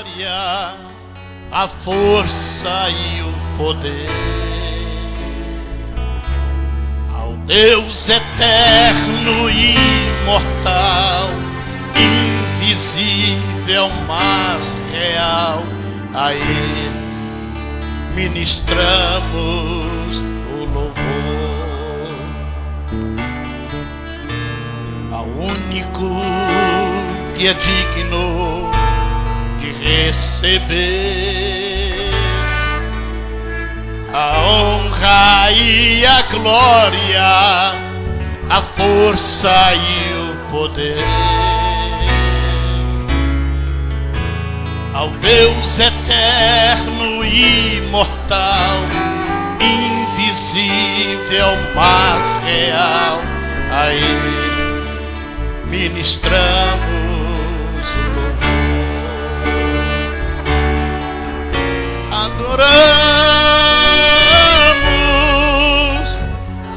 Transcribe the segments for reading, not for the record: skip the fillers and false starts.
glória, a força e o poder ao Deus eterno e imortal, invisível, mas real. A Ele ministramos o louvor, ao único que é digno de receber a honra e a glória, a força e o poder ao Deus eterno e imortal, invisível, mas real. A Ele ministramos o louvor. Adoramos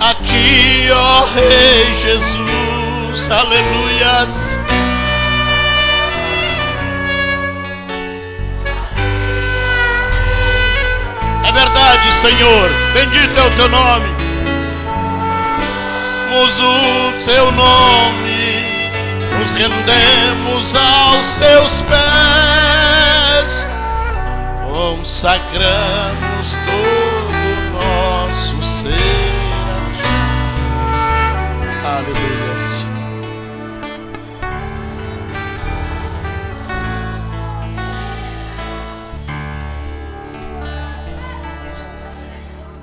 a Ti, ó Rei Jesus. Aleluias. É verdade, Senhor, bendito é o Teu nome. O Seu nome, nos rendemos aos Seus pés, consagramos todo o nosso ser a Ti. Aleluia.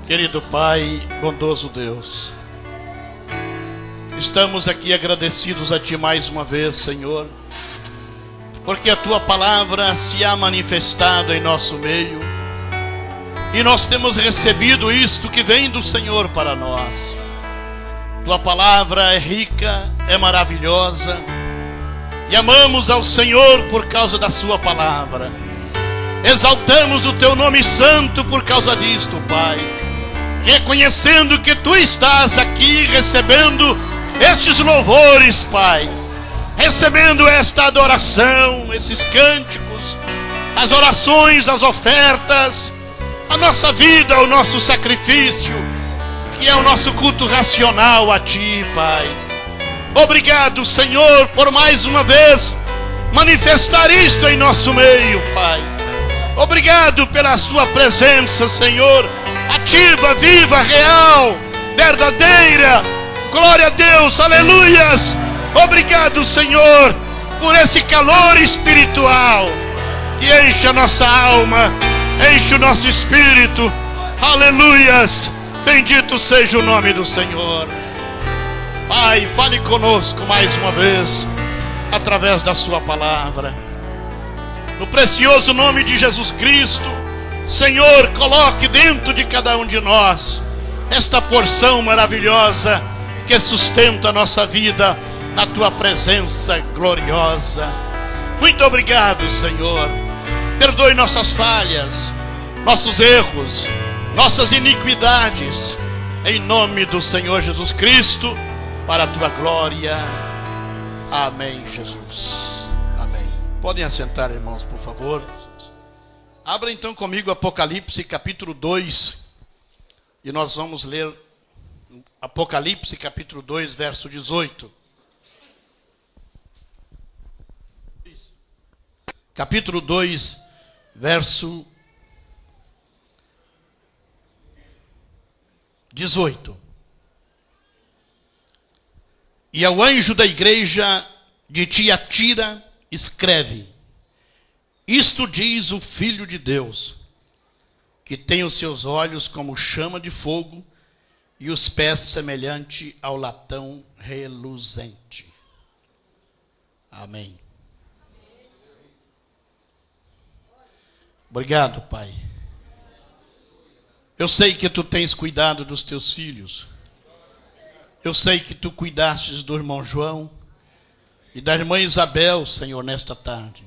Querido Pai, bondoso Deus, estamos aqui agradecidos a Ti mais uma vez, Senhor, porque a Tua palavra se há manifestado em nosso meio e nós temos recebido isto que vem do Senhor para nós. Tua palavra é rica, é maravilhosa e amamos ao Senhor por causa da Sua palavra. Exaltamos o Teu nome santo por causa disto, Pai, reconhecendo que Tu estás aqui recebendo estes louvores, Pai, recebendo esta adoração, esses cânticos, as orações, as ofertas, a nossa vida, o nosso sacrifício, que é o nosso culto racional a Ti, Pai. Obrigado, Senhor, por mais uma vez manifestar isto em nosso meio, Pai. Obrigado pela Sua presença, Senhor, ativa, viva, real, verdadeira. Glória a Deus, aleluias. Obrigado, Senhor, por esse calor espiritual que enche a nossa alma, enche o nosso espírito. Aleluias. Bendito seja o nome do Senhor. Pai, fale conosco mais uma vez através da Sua palavra. No precioso nome de Jesus Cristo, Senhor, coloque dentro de cada um de nós esta porção maravilhosa que sustenta a nossa vida na Tua presença gloriosa. Muito obrigado, Senhor. Perdoe nossas falhas, nossos erros, nossas iniquidades, em nome do Senhor Jesus Cristo, para a Tua glória. Amém, Jesus. Amém. Podem assentar, irmãos, por favor. Abra então comigo Apocalipse capítulo 2, e nós vamos ler Apocalipse capítulo 2, verso 18. Capítulo 2, verso 18. E ao anjo da igreja de Tiatira escreve: isto diz o Filho de Deus, que tem os seus olhos como chama de fogo e os pés semelhante ao latão reluzente. Amém. Obrigado, Pai. Eu sei que Tu tens cuidado dos Teus filhos. Eu sei que Tu cuidastes do irmão João e da irmã Isabel, Senhor, nesta tarde.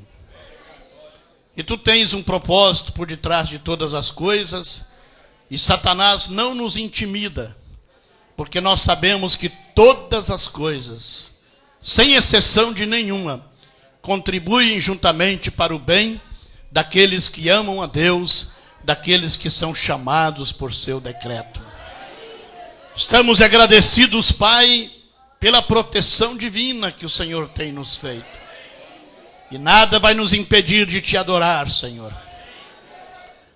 E Tu tens um propósito por detrás de todas as coisas, e Satanás não nos intimida, porque nós sabemos que todas as coisas, sem exceção de nenhuma, contribuem juntamente para o bem daqueles que amam a Deus, daqueles que são chamados por seu decreto. Estamos agradecidos, Pai, pela proteção divina que o Senhor tem nos feito. E nada vai nos impedir de te adorar, Senhor.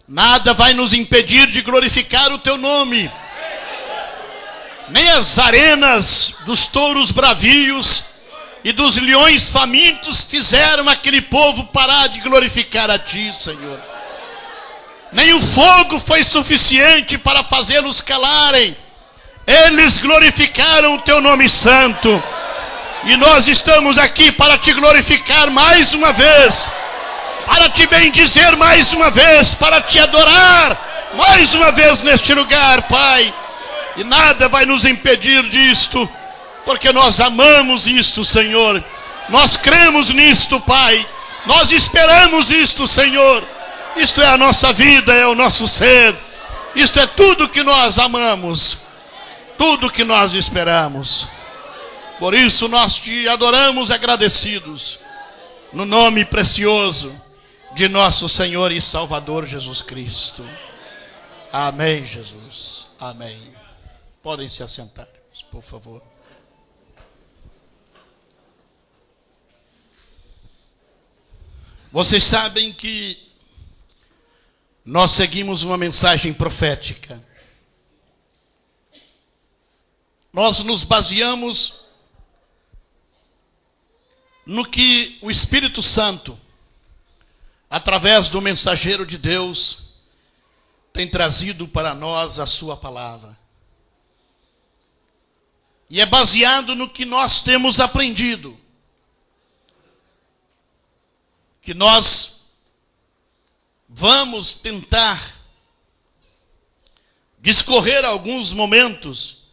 Nada vai nos impedir de glorificar o teu nome. Nem as arenas dos touros bravios e dos leões famintos fizeram aquele povo parar de glorificar a ti, Senhor. Nem o fogo foi suficiente para fazê-los calarem. Eles glorificaram o teu nome santo. E nós estamos aqui para te glorificar mais uma vez, para te bendizer mais uma vez, para te adorar mais uma vez neste lugar, Pai. E nada vai nos impedir disto, porque nós amamos isto, Senhor. Nós cremos nisto, Pai. Nós esperamos isto, Senhor. Isto é a nossa vida, é o nosso ser. Isto é tudo que nós amamos, tudo que nós esperamos. Por isso nós te adoramos agradecidos, no nome precioso de nosso Senhor e Salvador Jesus Cristo. Amém, Jesus. Amém. Podem se assentar, por favor. Vocês sabem que nós seguimos uma mensagem profética. Nós nos baseamos no que o Espírito Santo, através do mensageiro de Deus, tem trazido para nós a sua palavra. E é baseado no que nós temos aprendido, que nós vamos tentar discorrer alguns momentos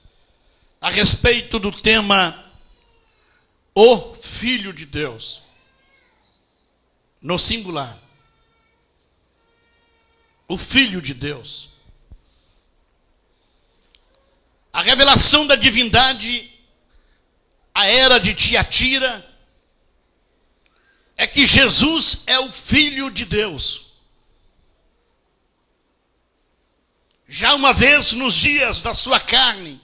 a respeito do tema o Filho de Deus, no singular. O Filho de Deus. A revelação da divindade, a era de Tiatira, é que Jesus é o Filho de Deus. Já uma vez nos dias da sua carne,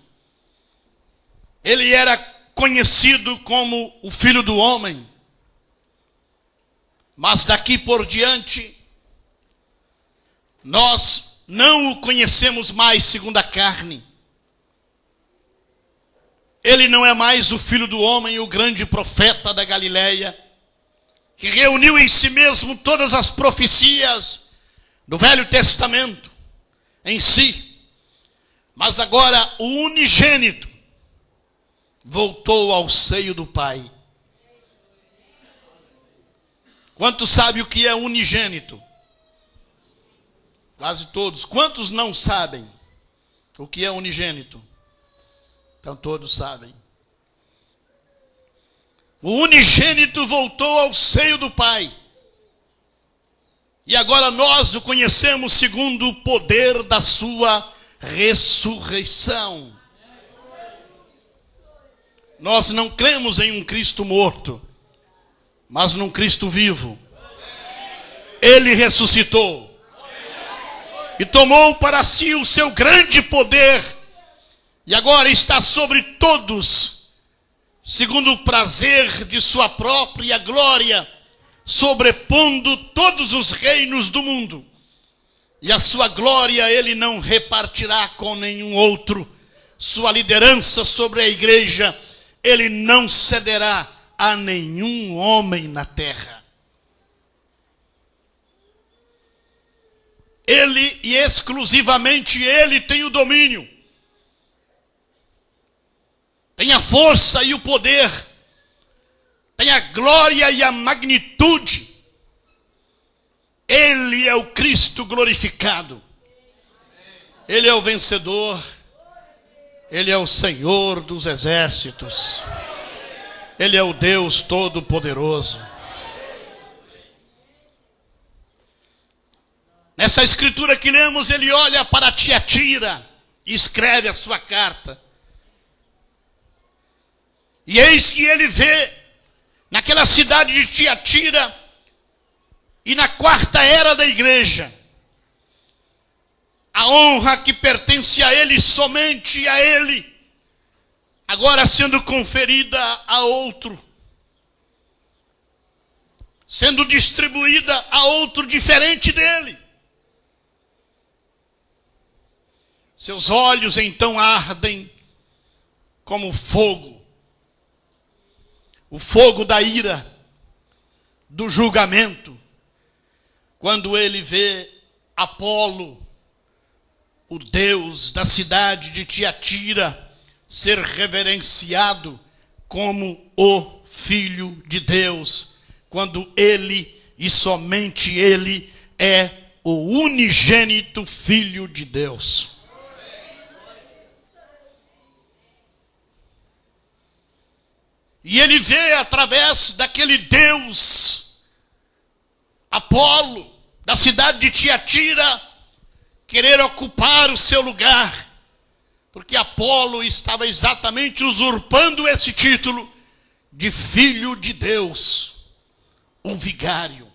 ele era conhecido como o Filho do Homem. Mas daqui por diante, nós não o conhecemos mais segundo a carne. Ele não é mais o Filho do Homem, o grande profeta da Galileia, que reuniu em si mesmo todas as profecias do Velho Testamento em si. Mas agora o unigênito voltou ao seio do Pai. Quantos sabem o que é unigênito? Quase todos. Quantos não sabem o que é unigênito? Então todos sabem. O unigênito voltou ao seio do Pai. E agora nós o conhecemos segundo o poder da sua ressurreição. Nós não cremos em um Cristo morto, mas num Cristo vivo. Ele ressuscitou e tomou para si o seu grande poder, e agora está sobre todos, segundo o prazer de sua própria glória, sobrepondo todos os reinos do mundo. E a sua glória ele não repartirá com nenhum outro. Sua liderança sobre a igreja ele não cederá a nenhum homem na terra. Ele e exclusivamente ele tem o domínio, tem a força e o poder, tem a glória e a magnitude. Ele é o Cristo glorificado. Ele é o vencedor. Ele é o Senhor dos exércitos. Ele é o Deus Todo-Poderoso. Nessa escritura que lemos, ele olha para Tiatira e escreve a sua carta. E eis que ele vê naquela cidade de Tiatira E na quarta era da igreja, a honra que pertence a ele, somente a ele, agora sendo conferida a outro, sendo distribuída a outro diferente dele. Seus olhos então ardem como fogo, o fogo da ira, do julgamento, quando ele vê Apolo, o deus da cidade de Tiatira, ser reverenciado como o Filho de Deus, quando ele e somente ele é o unigênito Filho de Deus. E ele vê através daquele Deus, Apolo, da cidade de Tiatira, querer ocupar o seu lugar, porque Apolo estava exatamente usurpando esse título de Filho de Deus, um vigário.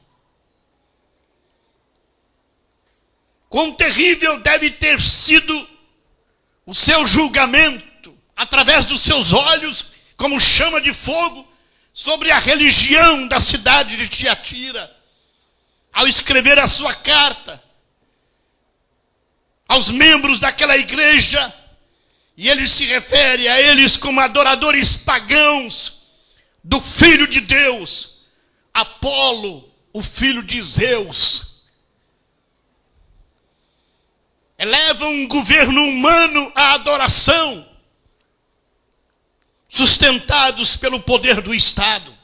Quão terrível deve ter sido o seu julgamento, através dos seus olhos, como chama de fogo, sobre a religião da cidade de Tiatira, ao escrever a sua carta aos membros daquela igreja, e ele se refere a eles como adoradores pagãos do Filho de Deus, Apolo, o filho de Zeus. Eleva um governo humano à adoração, sustentados pelo poder do Estado.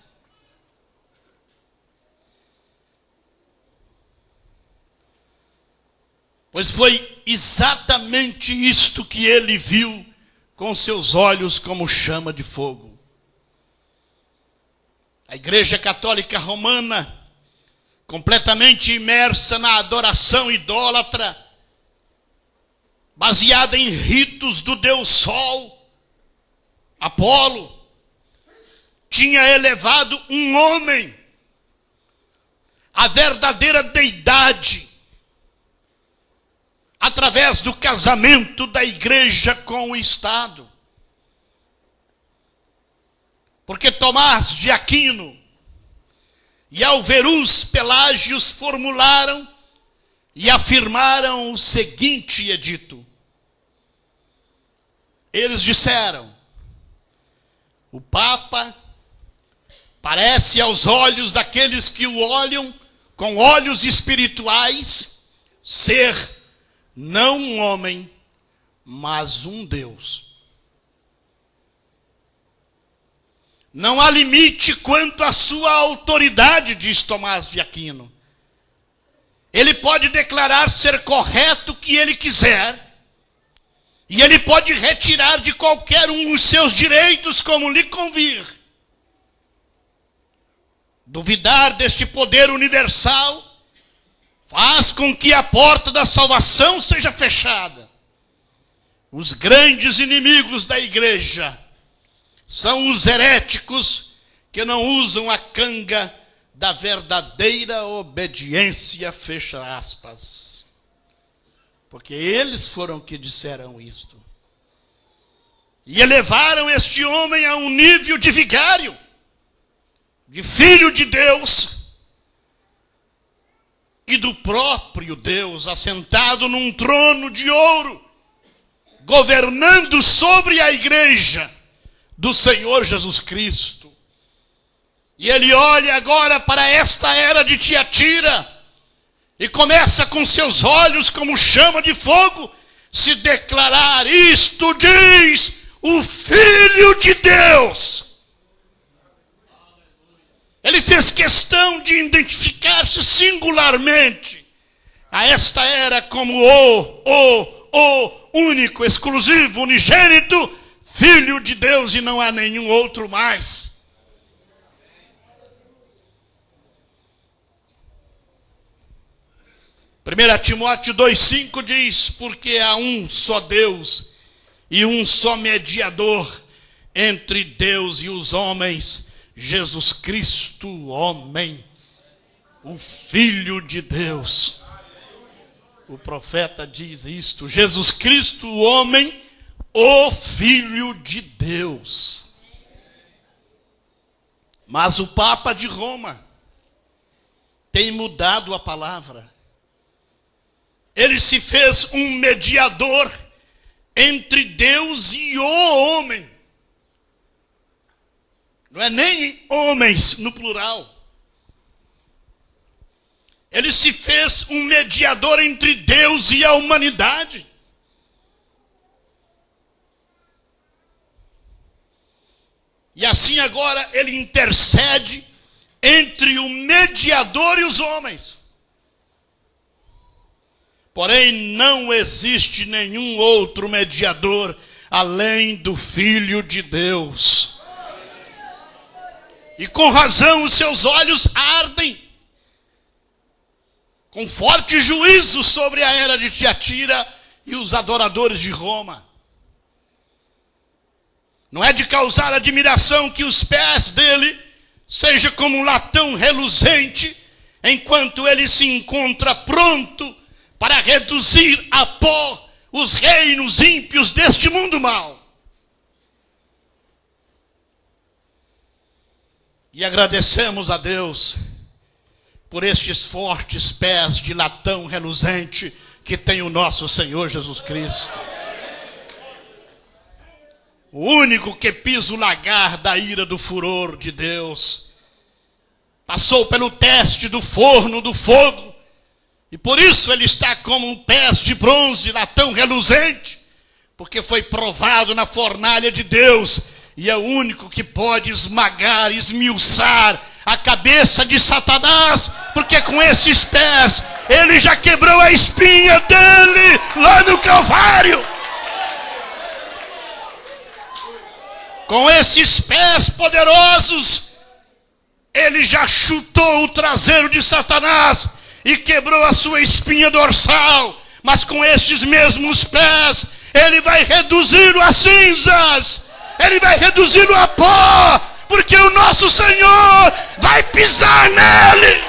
Pois foi exatamente isto que ele viu com seus olhos como chama de fogo. A Igreja Católica Romana, completamente imersa na adoração idólatra, baseada em ritos do Deus Sol, Apolo, tinha elevado um homem à verdadeira deidade, através do casamento da igreja com o Estado. Porque Tomás de Aquino e Alverus Pelágios formularam e afirmaram o seguinte edito. Eles disseram: o Papa parece aos olhos daqueles que o olham com olhos espirituais ser não um homem, mas um Deus. Não há limite quanto à sua autoridade, diz Tomás de Aquino. Ele pode declarar ser correto o que ele quiser, e ele pode retirar de qualquer um os seus direitos como lhe convir. Duvidar deste poder universal faz com que a porta da salvação seja fechada. Os grandes inimigos da igreja são os heréticos que não usam a canga da verdadeira obediência, fecha aspas. Porque eles foram que disseram isto. E elevaram este homem a um nível de vigário, de filho de Deus, e do próprio Deus, assentado num trono de ouro, governando sobre a igreja do Senhor Jesus Cristo. E ele olha agora para esta era de Tiatira, e começa com seus olhos como chama de fogo, se declarar: isto diz o Filho de Deus. Ele fez questão de identificar-se singularmente a esta era como o único, exclusivo, unigênito Filho de Deus, e não há nenhum outro mais. Primeira Timóteo 2,5 diz: porque há um só Deus e um só mediador entre Deus e os homens, Jesus Cristo, homem, um filho de Deus. O profeta diz isto: Jesus Cristo, o homem, o Filho de Deus. Mas o Papa de Roma tem mudado a palavra. Ele se fez um mediador entre Deus e o homem. Não é nem homens no plural. Ele se fez um mediador entre Deus e a humanidade. E assim agora ele intercede entre o mediador e os homens. Porém, não existe nenhum outro mediador além do Filho de Deus. E com razão os seus olhos ardem com forte juízo sobre a era de Tiatira e os adoradores de Roma. Não é de causar admiração que os pés dele sejam como um latão reluzente, enquanto ele se encontra pronto para reduzir a pó os reinos ímpios deste mundo mau. E agradecemos a Deus por estes fortes pés de latão reluzente que tem o nosso Senhor Jesus Cristo. O único que pisa o lagar da ira do furor de Deus. Passou pelo teste do forno do fogo. E por isso ele está como um pés de bronze, latão reluzente. Porque foi provado na fornalha de Deus. E é o único que pode esmagar, esmiuçar a cabeça de Satanás. Porque com esses pés ele já quebrou a espinha dele lá no Calvário. Com esses pés poderosos, ele já chutou o traseiro de Satanás e quebrou a sua espinha dorsal. Mas com estes mesmos pés, ele vai reduzi-lo a cinzas. Ele vai reduzi-lo a pó, porque o nosso Senhor vai pisar nele.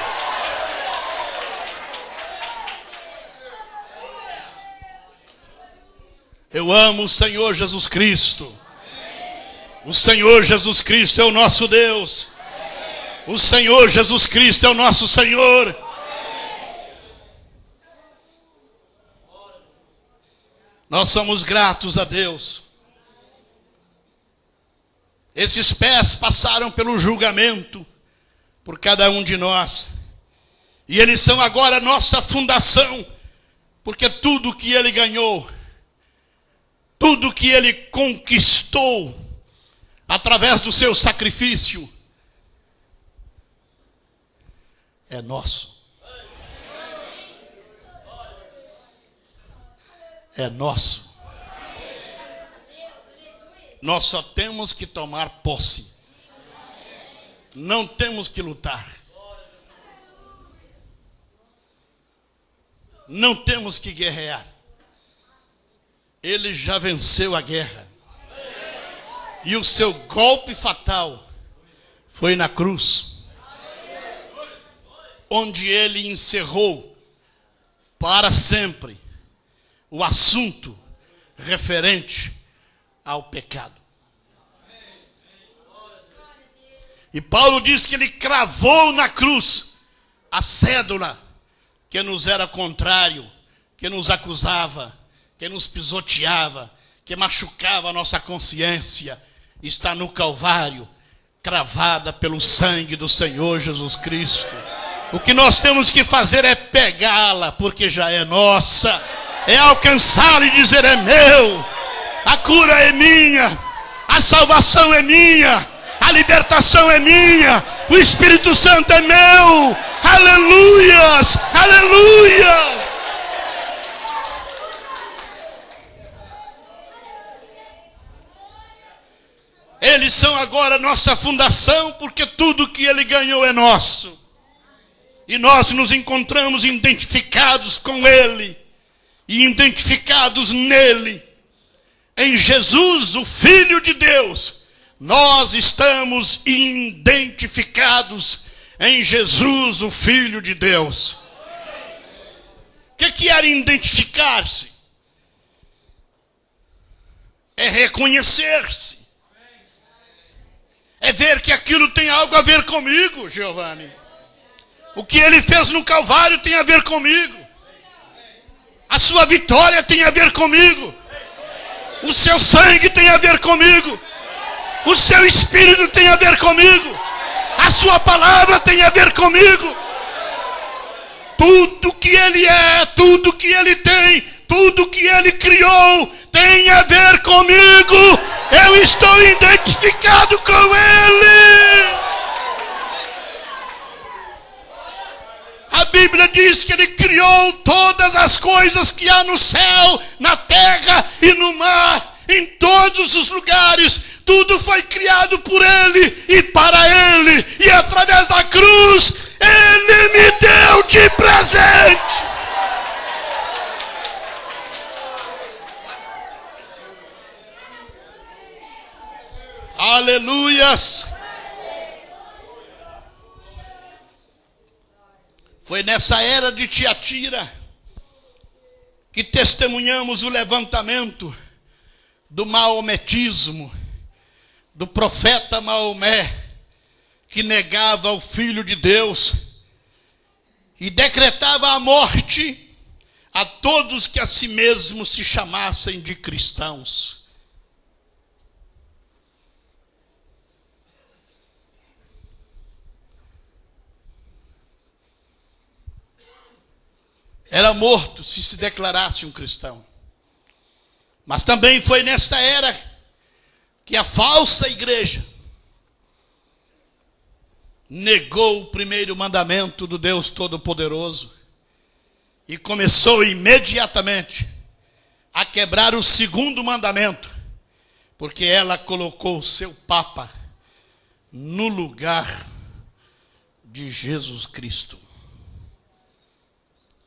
Eu amo o Senhor Jesus Cristo. O Senhor Jesus Cristo é o nosso Deus. O Senhor Jesus Cristo é o nosso Senhor. Nós somos gratos a Deus. Esses pés passaram pelo julgamento por cada um de nós. E eles são agora nossa fundação, porque tudo que ele ganhou, tudo que ele conquistou, através do seu sacrifício, é nosso. É nosso. Nós só temos que tomar posse. Não temos que lutar. Não temos que guerrear. Ele já venceu a guerra. E o seu golpe fatal foi na cruz, onde ele encerrou para sempre o assunto referente ao pecado. E Paulo diz que ele cravou na cruz a cédula que nos era contrário, que nos acusava, que nos pisoteava, que machucava a nossa consciência. Está no Calvário, cravada pelo sangue do Senhor Jesus Cristo. O que nós temos que fazer é pegá-la, porque já é nossa. É alcançá-la e dizer: é meu. A cura é minha. A salvação é minha. A libertação é minha. O Espírito Santo é meu. Aleluias! Aleluias! Eles são agora nossa fundação, porque tudo que ele ganhou é nosso. E nós nos encontramos identificados com ele, e identificados nele. Em Jesus, o Filho de Deus, nós estamos identificados em Jesus, o Filho de Deus. O que era identificar-se? É reconhecer-se. É ver que aquilo tem algo a ver comigo, Giovanni. O que ele fez no Calvário tem a ver comigo. A sua vitória tem a ver comigo. O seu sangue tem a ver comigo. O seu Espírito tem a ver comigo. A sua palavra tem a ver comigo. Tudo que ele é, tudo que ele tem, tudo que ele criou tem a ver comigo. Eu estou identificado com ele. A Bíblia diz que ele criou todas as coisas que há no céu, na terra e no mar, em todos os lugares. Tudo foi criado por ele e para ele. E através da cruz, ele me deu de presente. Aleluias. Foi nessa era de Tiatira que testemunhamos o levantamento do maometismo, do profeta Maomé, que negava o Filho de Deus e decretava a morte a todos que a si mesmos se chamassem de cristãos. Era morto se declarasse um cristão. Mas também foi nesta era que a falsa igreja negou o primeiro mandamento do Deus Todo-Poderoso e começou imediatamente a quebrar o segundo mandamento, porque ela colocou o seu Papa no lugar de Jesus Cristo,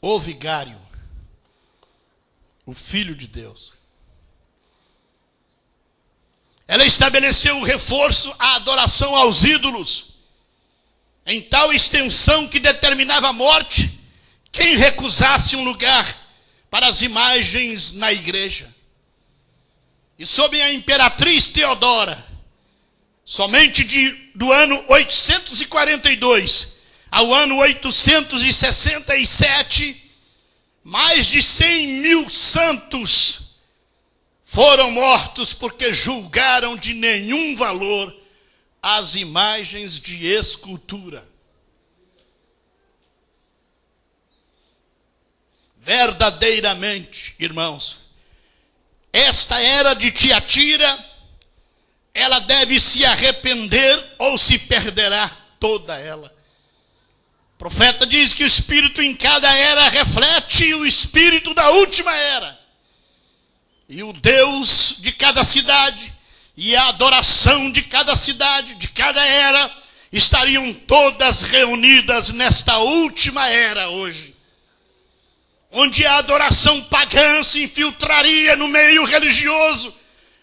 o vigário, o Filho de Deus. Ela estabeleceu o reforço à adoração aos ídolos, em tal extensão que determinava a morte quem recusasse um lugar para as imagens na igreja. E sob a imperatriz Teodora, somente do ano 842 ao ano 867, mais de 100 mil santos foram mortos porque julgaram de nenhum valor as imagens de escultura. Verdadeiramente, irmãos, esta era de Tiatira, ela deve se arrepender ou se perderá toda ela. O profeta diz que o espírito em cada era reflete o espírito da última era. E o Deus de cada cidade e a adoração de cada cidade, de cada era, estariam todas reunidas nesta última era hoje, onde a adoração pagã se infiltraria no meio religioso,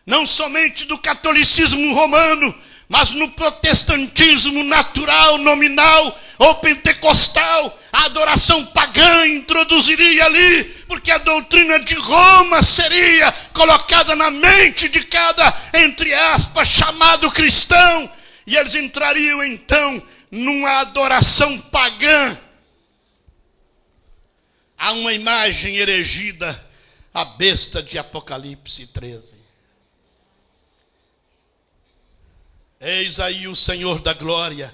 não somente do catolicismo romano, mas no protestantismo natural, nominal ou pentecostal. A adoração pagã introduziria ali, porque a doutrina de Roma seria colocada na mente de cada, entre aspas, chamado cristão, e eles entrariam então numa adoração pagã a uma imagem erigida, a besta de Apocalipse 13. Eis aí o Senhor da glória,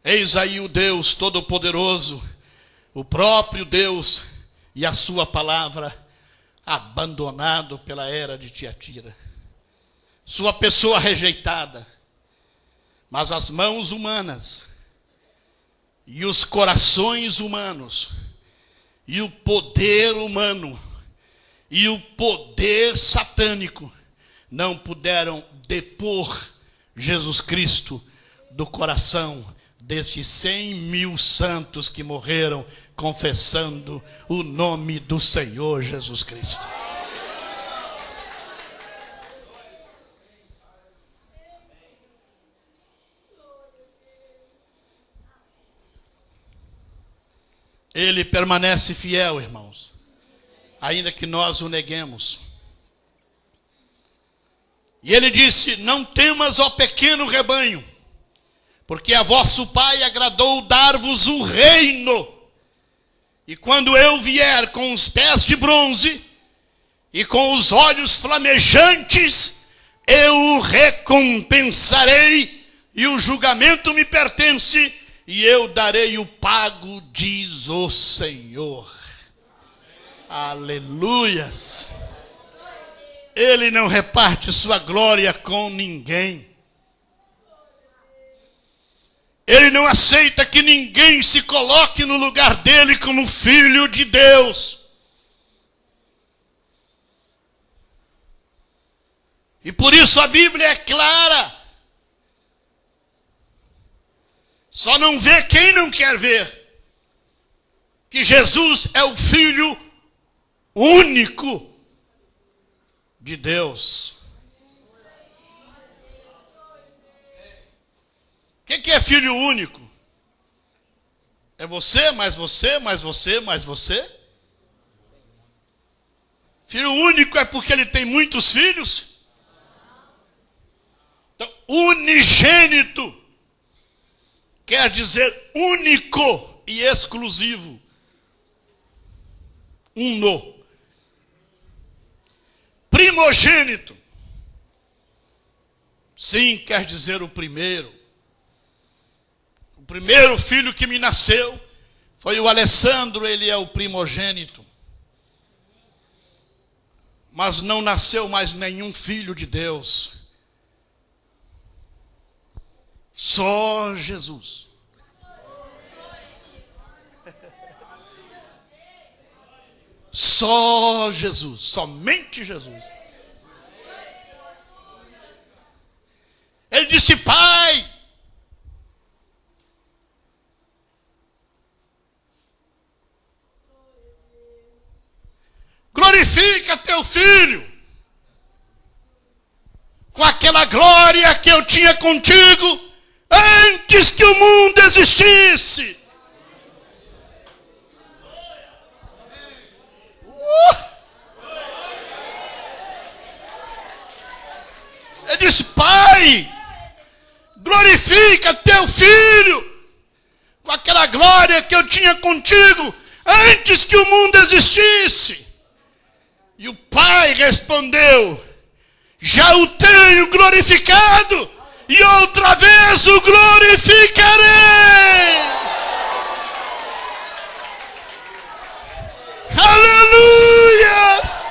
eis aí o Deus Todo-Poderoso, o próprio Deus e a sua palavra, abandonado pela era de Tiatira. Sua pessoa rejeitada, mas as mãos humanas e os corações humanos e o poder humano e o poder satânico não puderam depor Jesus Cristo do coração desses 100 mil santos que morreram confessando o nome do Senhor Jesus Cristo. Ele permanece fiel, irmãos, ainda que nós o neguemos. E ele disse: não temas, ó pequeno rebanho, porque a vosso Pai agradou dar-vos o reino. E quando eu vier com os pés de bronze e com os olhos flamejantes, eu o recompensarei, e o julgamento me pertence, e eu darei o pago, diz o Senhor. Aleluias. Ele não reparte sua glória com ninguém. Ele não aceita que ninguém se coloque no lugar dele como filho de Deus. E por isso a Bíblia é clara. Só não vê quem não quer ver que Jesus é o Filho único de Deus. O que é filho único? É você, mais você, mais você, mais você? Filho único é porque ele tem muitos filhos? Então, unigênito quer dizer único e exclusivo. Uno. Primogênito. Sim, quer dizer o primeiro. O primeiro filho que me nasceu foi o Alessandro, ele é o primogênito. Mas não nasceu mais nenhum filho de Deus. Só Jesus. Só Jesus, somente Jesus. Ele disse: Pai, glorifica teu filho com aquela glória que eu tinha contigo antes que o mundo existisse. Ele disse: Pai, glorifica teu filho com aquela glória que eu tinha contigo antes que o mundo existisse. E o Pai respondeu: já o tenho glorificado, e outra vez o glorificarei. Aleluias!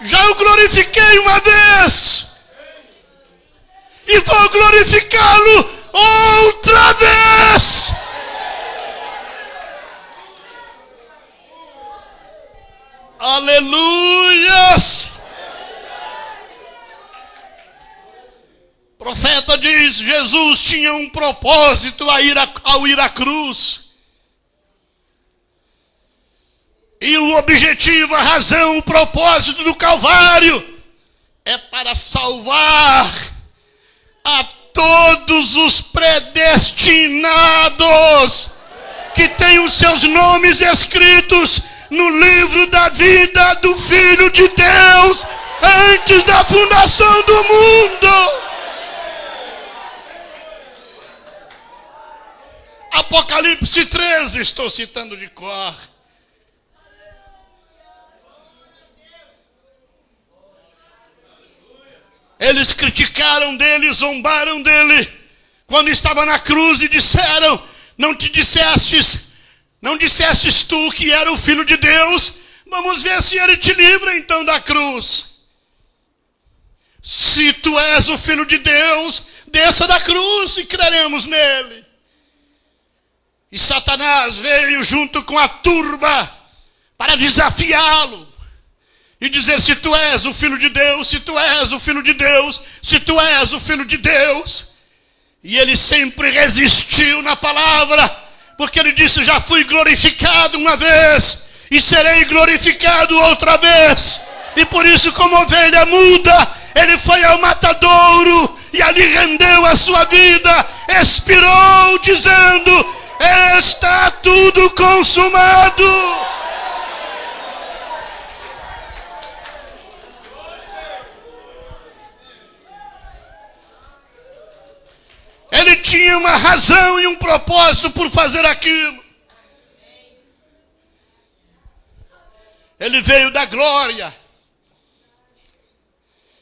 Já o glorifiquei uma vez, e vou glorificá-lo outra vez. Aleluias! O profeta diz: Jesus tinha um propósito ao ir à cruz. E o objetivo, a razão, o propósito do Calvário é para salvar a todos os predestinados que têm os seus nomes escritos no livro da vida do Filho de Deus antes da fundação do mundo. Apocalipse 13, estou citando de cor. Eles criticaram dele, zombaram dele, quando estava na cruz, e disseram: não dissestes tu que era o Filho de Deus? Vamos ver se ele te livra então da cruz. Se tu és o Filho de Deus, desça da cruz e creremos nele. E Satanás veio junto com a turba para desafiá-lo e dizer: se tu és o Filho de Deus, se tu és o Filho de Deus, se tu és o Filho de Deus. E ele sempre resistiu na palavra, porque ele disse: já fui glorificado uma vez e serei glorificado outra vez. E por isso, como ovelha muda, ele foi ao matadouro e ali rendeu a sua vida, expirou dizendo: Está tudo consumado. Ele tinha uma razão e um propósito por fazer aquilo. Ele veio da glória.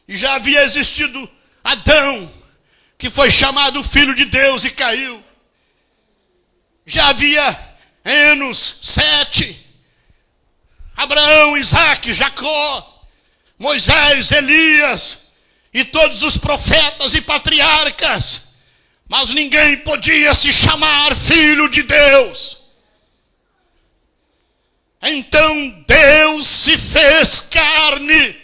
E já havia existido Adão, que foi chamado filho de Deus e caiu. Já havia Enos, Sete, Abraão, Isaque, Jacó, Moisés, Elias e todos os profetas e patriarcas. Mas ninguém podia se chamar filho de Deus. Então Deus se fez carne.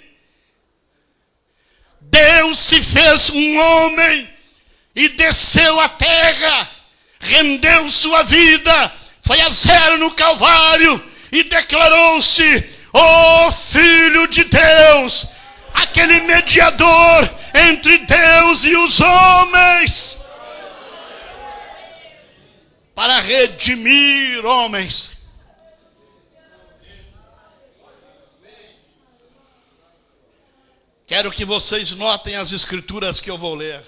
Deus se fez um homem e desceu à terra, rendeu sua vida, foi a zero no Calvário e declarou-se o Filho de Deus, aquele mediador entre Deus e os homens, para redimir homens. Quero que vocês notem as escrituras que eu vou ler.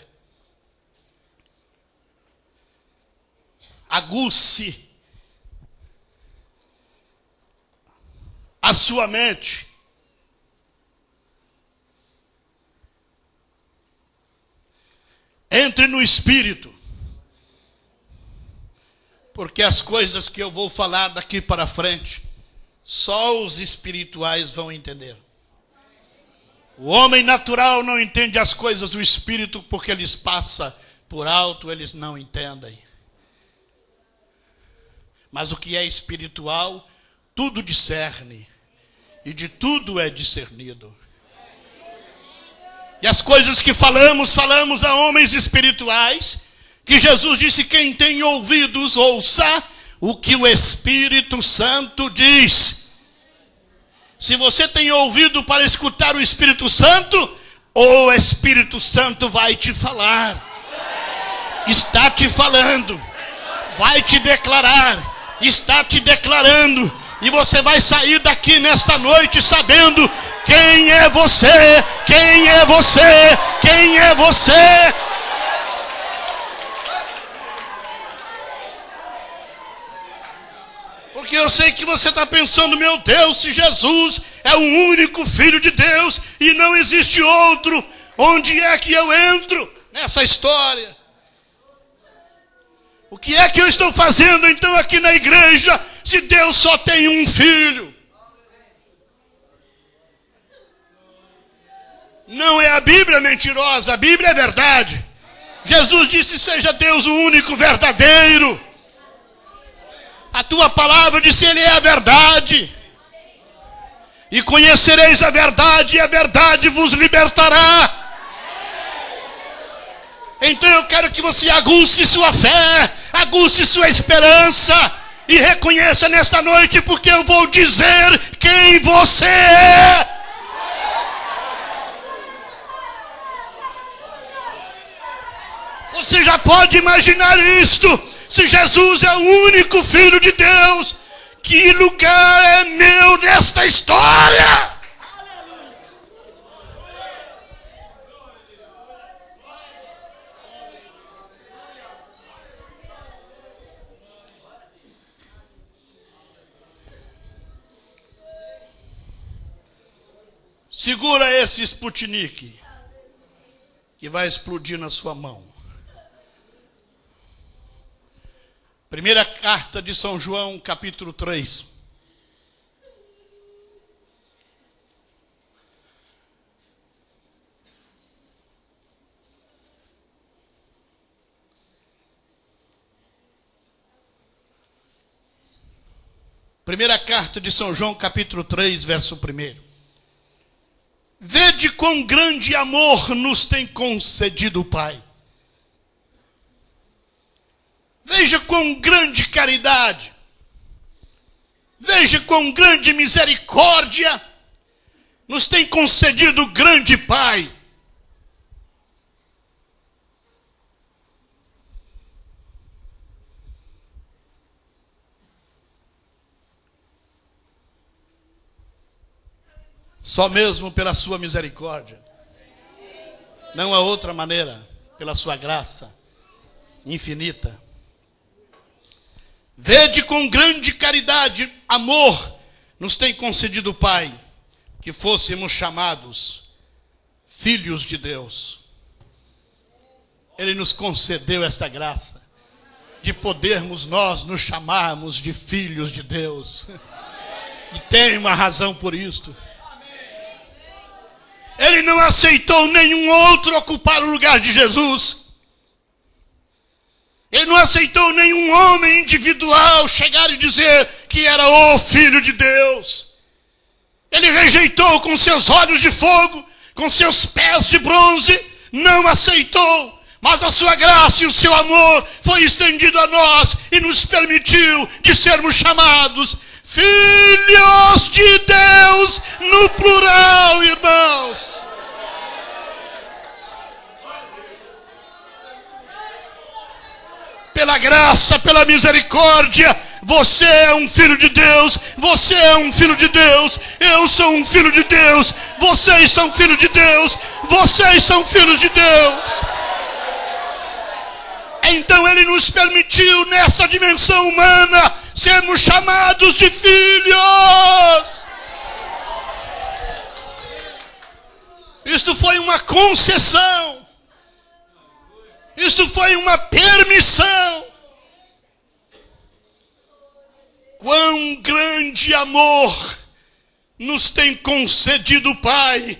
Aguce a sua mente. Entre no Espírito. Porque as coisas que eu vou falar daqui para frente, só os espirituais vão entender. O homem natural não entende as coisas do Espírito porque eles passam por alto, eles não entendem. Mas o que é espiritual, tudo discerne. E de tudo é discernido. E as coisas que falamos a homens espirituais, que Jesus disse, quem tem ouvidos, ouça o que o Espírito Santo diz. Se você tem ouvido para escutar o Espírito Santo, o Espírito Santo vai te falar. Está te falando. Vai te declarar. Está te declarando. E você vai sair daqui nesta noite sabendo quem é você. Quem é você. Quem é você. Porque eu sei que você está pensando, meu Deus, se Jesus é o único Filho de Deus e não existe outro, onde é que eu entro nessa história? O que é que eu estou fazendo então aqui na igreja, se Deus só tem um Filho? Não é a Bíblia mentirosa, a Bíblia é verdade. Jesus disse, seja Deus o único verdadeiro. A tua palavra disse, Ele é a verdade. E conhecereis a verdade, e a verdade vos libertará. Então eu quero que você aguce sua fé, aguce sua esperança, e reconheça nesta noite, porque eu vou dizer quem você é. Você já pode imaginar isto? Se Jesus é o único Filho de Deus, que lugar é meu nesta história? Segura esse Sputnik, que vai explodir na sua mão. Primeira carta de São João, capítulo 3. Primeira carta de São João, capítulo 3, verso 1. Vede quão grande amor nos tem concedido o Pai. Veja quão grande caridade, veja quão grande misericórdia nos tem concedido o grande Pai. Só mesmo pela sua misericórdia. Não há outra maneira, pela sua graça infinita. Vede com grande caridade, amor, nos tem concedido o Pai, que fôssemos chamados filhos de Deus. Ele nos concedeu esta graça, de podermos nós nos chamarmos de filhos de Deus. E tem uma razão por isto. Ele não aceitou nenhum outro ocupar o lugar de Jesus. Ele não aceitou nenhum homem individual chegar e dizer que era o Filho de Deus. Ele rejeitou com seus olhos de fogo, com seus pés de bronze, não aceitou. Mas a sua graça e o seu amor foi estendido a nós e nos permitiu de sermos chamados filhos de Deus no plural, irmãos. Pela graça, pela misericórdia, você é um filho de Deus, você é um filho de Deus, eu sou um filho de Deus, vocês são filhos de Deus, vocês são filhos de Deus. Então ele nos permitiu, nesta dimensão humana, sermos chamados de filhos. Isto foi uma concessão. Isto foi uma permissão. Quão grande amor nos tem concedido o Pai,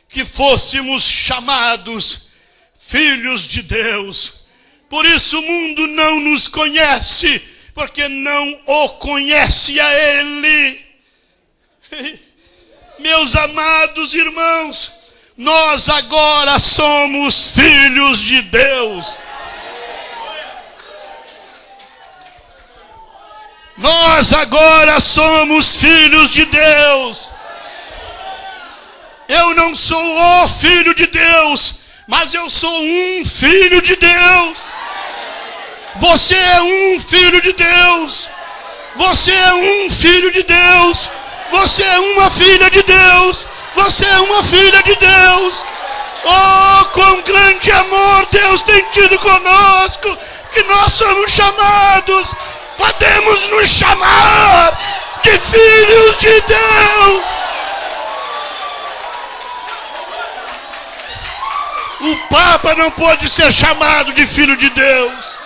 que fôssemos chamados filhos de Deus. Por isso o mundo não nos conhece, porque não o conhece a Ele. Meus amados irmãos, nós agora somos filhos de Deus. Nós agora somos filhos de Deus. Eu não sou o Filho de Deus, mas eu sou um filho de Deus. Você é um filho de Deus. Você é um filho de Deus. Você é uma filha de Deus. Você é uma filha de Deus. Oh, quão grande amor Deus tem tido conosco, que nós somos chamados, podemos nos chamar de filhos de Deus. O Papa não pode ser chamado de filho de Deus.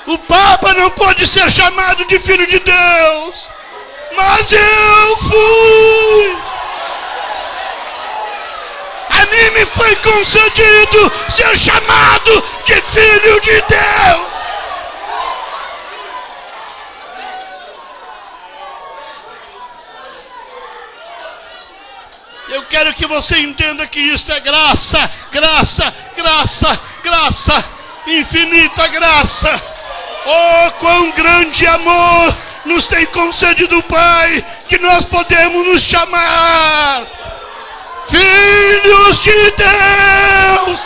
O Papa não pode ser chamado de filho de Deus. Mas eu fui. A mim me foi concedido ser chamado de filho de Deus. Eu quero que você entenda que isto é graça, graça, graça, graça, infinita graça. Oh, quão grande amor nos tem concedido o Pai, que nós podemos nos chamar filhos de Deus.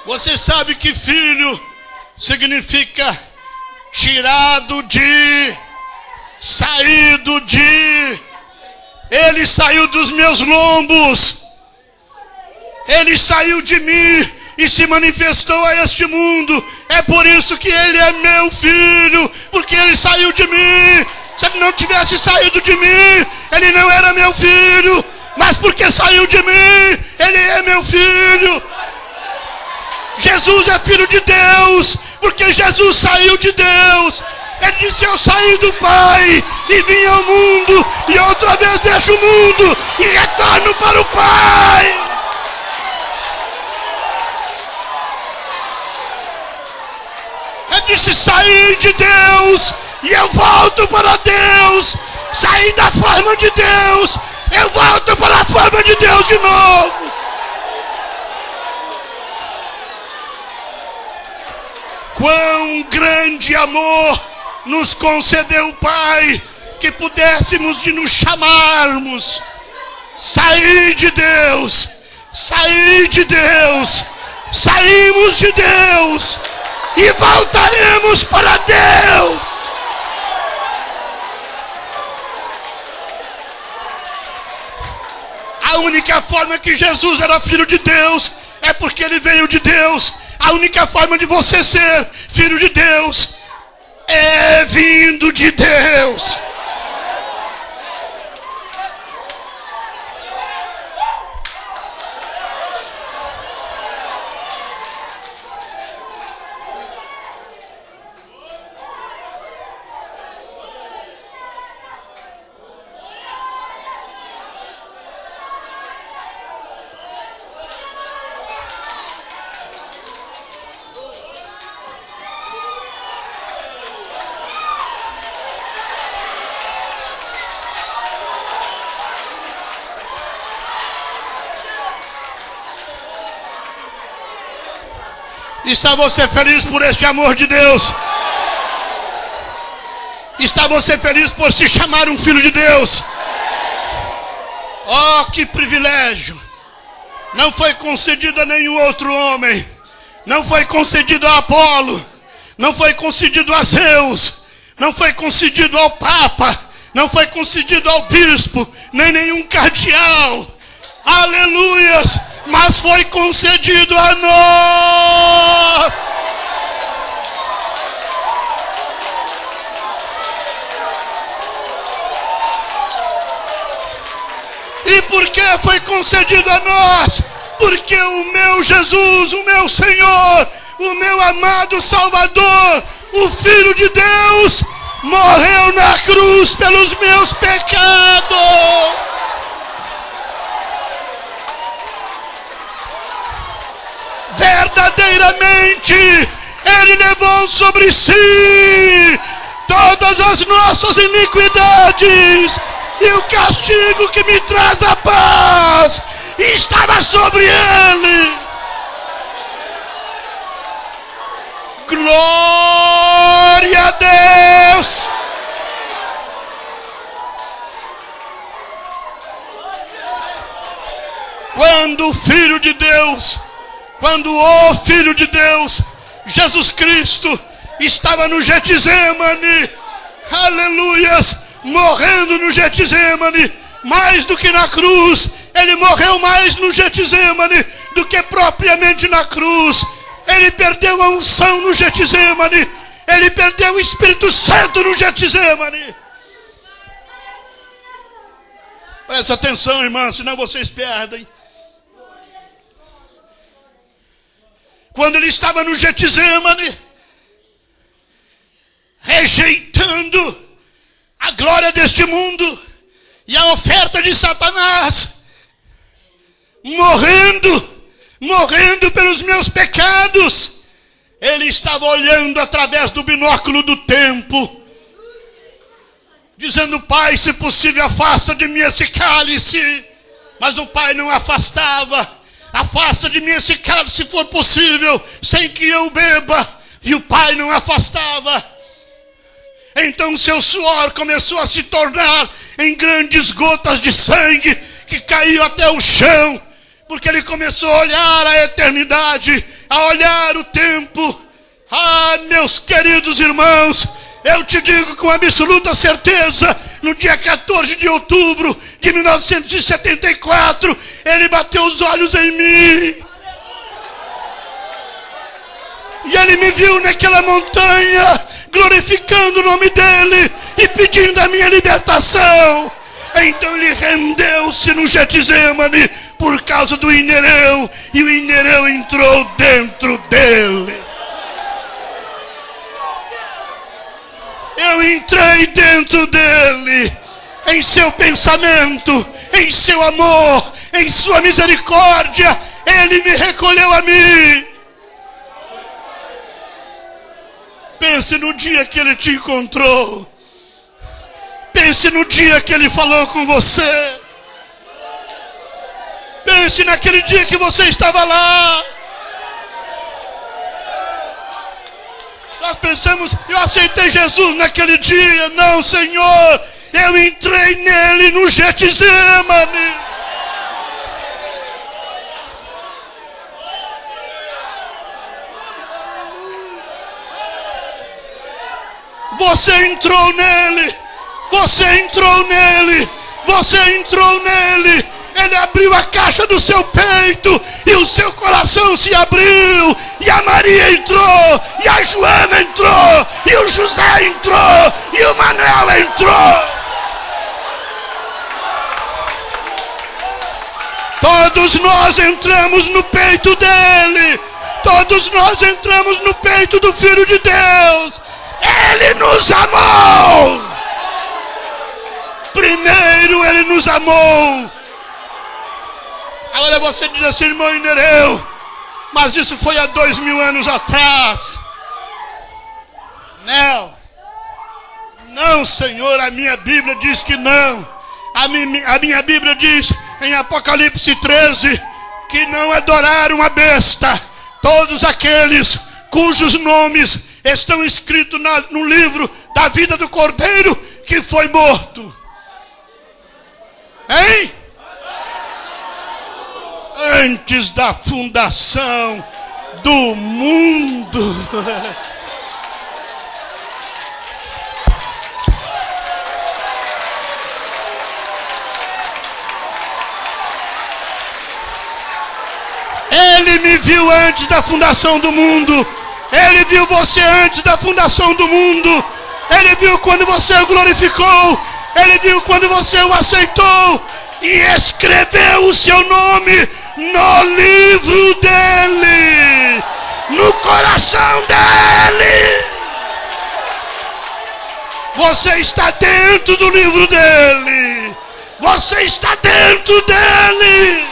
Você sabe que filho significa tirado de, saído de. Ele saiu dos meus lombos. Ele saiu de mim e se manifestou a este mundo. É por isso que ele é meu filho, porque ele saiu de mim. Se ele não tivesse saído de mim, ele não era meu filho. Mas porque saiu de mim, ele é meu filho. Jesus é filho de Deus, porque Jesus saiu de Deus. Ele disse: eu saí do Pai e vim ao mundo, e outra vez deixo o mundo e retorno para o Pai. Ele disse: saí de Deus e eu volto para Deus. Saí da forma de Deus, eu volto para a forma de Deus de novo. Quão grande amor nos concedeu o Pai, que pudéssemos de nos chamarmos Saí de Deus. Saí de Deus. Saímos de Deus. E voltaremos para Deus. A única forma que Jesus era filho de Deus é porque ele veio de Deus. A única forma de você ser filho de Deus é vindo de Deus. Está você feliz por este amor de Deus? Está você feliz por se chamar um filho de Deus? Oh, que privilégio! Não foi concedido a nenhum outro homem. Não foi concedido a Apolo. Não foi concedido a Zeus. Não foi concedido ao Papa. Não foi concedido ao bispo. Nem nenhum cardeal. Aleluias! Mas foi concedido a nós. E por que foi concedido a nós? Porque o meu Jesus, o meu Senhor, o meu amado Salvador, o Filho de Deus, morreu na cruz pelos meus pecados. Verdadeiramente, Ele levou sobre si todas as nossas iniquidades, e o castigo que me traz a paz estava sobre Ele. Glória a Deus. Quando o Filho de Deus, quando o Filho de Deus, Jesus Cristo, estava no Getsemane, aleluias, morrendo no Getsemane, mais do que na cruz, ele morreu mais no Getsemane do que propriamente na cruz. Ele perdeu a unção no Getsemane, ele perdeu o Espírito Santo no Getsemane. Presta atenção, irmã, senão vocês perdem. Quando ele estava no Getsemane, rejeitando a glória deste mundo e a oferta de Satanás, morrendo pelos meus pecados, ele estava olhando através do binóculo do tempo, dizendo: Pai, se possível, afasta de mim esse cálice. Mas o Pai não afastava. Afasta de mim esse cálice, se for possível, sem que eu beba. E o Pai não afastava. Então seu suor começou a se tornar em grandes gotas de sangue que caiu até o chão, porque ele começou a olhar a eternidade, a olhar o tempo. Ah, meus queridos irmãos, eu te digo com absoluta certeza, no dia 14 de outubro de 1974, ele bateu os olhos em mim. E ele me viu naquela montanha, glorificando o nome dele e pedindo a minha libertação. Então ele rendeu-se no Getsemane por causa do Inereu, e o Inereu entrou dentro dele. Eu entrei dentro dele, em seu pensamento, em seu amor, em sua misericórdia, ele me recolheu a mim. Pense no dia que ele te encontrou. Pense no dia que ele falou com você. Pense naquele dia que você estava lá. Nós pensamos: eu aceitei Jesus naquele dia. Não, Senhor, eu entrei nele no Getsemane. Você entrou nele. Você entrou nele. Você entrou nele. Ele abriu a caixa do seu peito e o seu coração se abriu. E a Maria entrou, e a Joana entrou, e o José entrou, e o Manuel entrou. Todos nós entramos no peito dele. Todos nós entramos no peito do Filho de Deus. Ele nos amou. Primeiro ele nos amou. Agora você diz assim, irmão Inereu, mas isso foi há 2000 anos atrás. Não, Senhor, a minha Bíblia diz que não. A minha Bíblia diz em Apocalipse 13 que não adoraram a besta todos aqueles cujos nomes estão escritos no livro da vida do Cordeiro que foi morto. Hein? Antes da fundação do mundo. Ele me viu antes da fundação do mundo. Ele viu você antes da fundação do mundo. Ele viu quando você o glorificou. Ele viu quando você o aceitou. E escreveu o seu nome no livro dele, no coração dele. Você está dentro do livro dele. Você está dentro dele.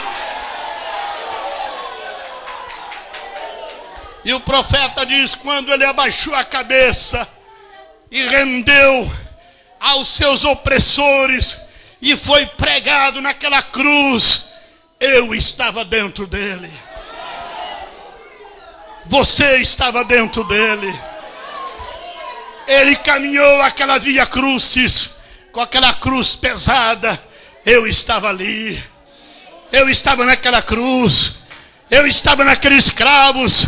E o profeta diz, quando ele abaixou a cabeça e rendeu aos seus opressores e foi pregado naquela cruz, eu estava dentro dele. Você estava dentro dele. Ele caminhou aquela via crucis, com aquela cruz pesada. Eu estava ali. Eu estava naquela cruz. Eu estava naqueles cravos.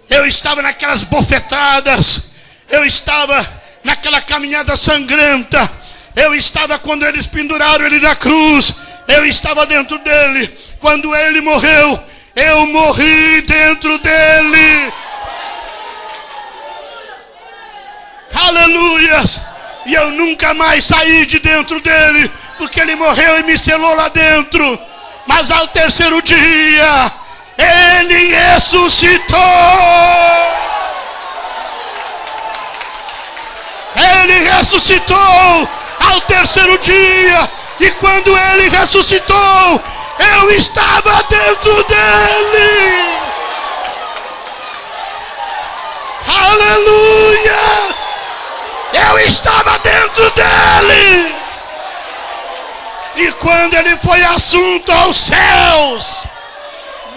Eu estava naquelas bofetadas. Eu estava naquela caminhada sangrenta. Eu estava quando eles penduraram ele na cruz. Eu estava dentro dele. Quando ele morreu, eu morri dentro dele. Aleluias. E eu nunca mais saí de dentro dele, porque ele morreu e me selou lá dentro. Mas ao terceiro dia, ele ressuscitou. Ele ressuscitou ao terceiro dia. E quando ele ressuscitou, eu estava dentro dele. Aleluias. Eu estava dentro dele. E quando ele foi assunto aos céus,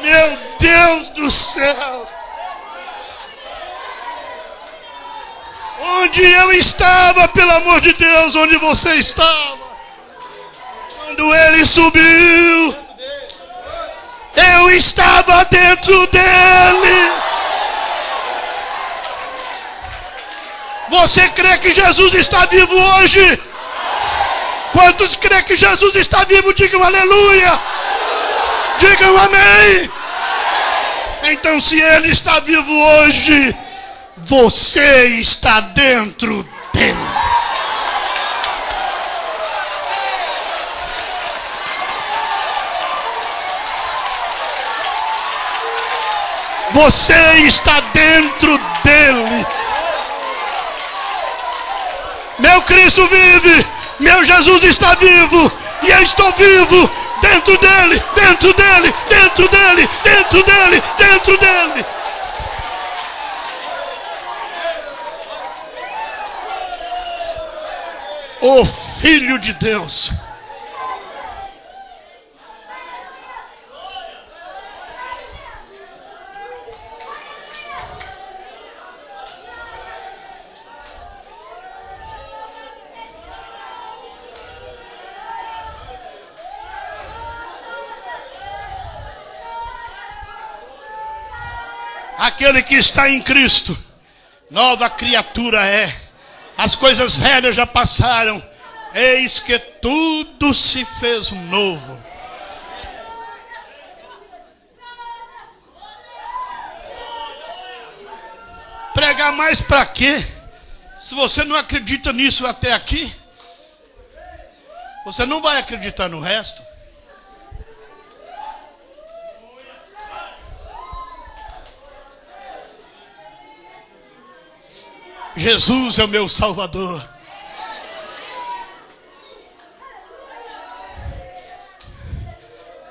meu Deus do céu, onde eu estava, pelo amor de Deus, onde você estava? Quando ele subiu, eu estava dentro dele. Você crê que Jesus está vivo hoje? Quantos crê que Jesus está vivo? Digam aleluia. Digam amém. Então, se ele está vivo hoje, você está dentro dele. Você está dentro dele. Meu Cristo vive. Meu Jesus está vivo. E eu estou vivo dentro dele, dentro dele, dentro dele, dentro dele, dentro dele. O Filho de Deus. Aquele que está em Cristo, nova criatura é. as coisas velhas já passaram, eis que tudo se fez novo. Pregar mais para quê? Se você não acredita nisso até aqui, você não vai acreditar no resto. Jesus é o meu Salvador.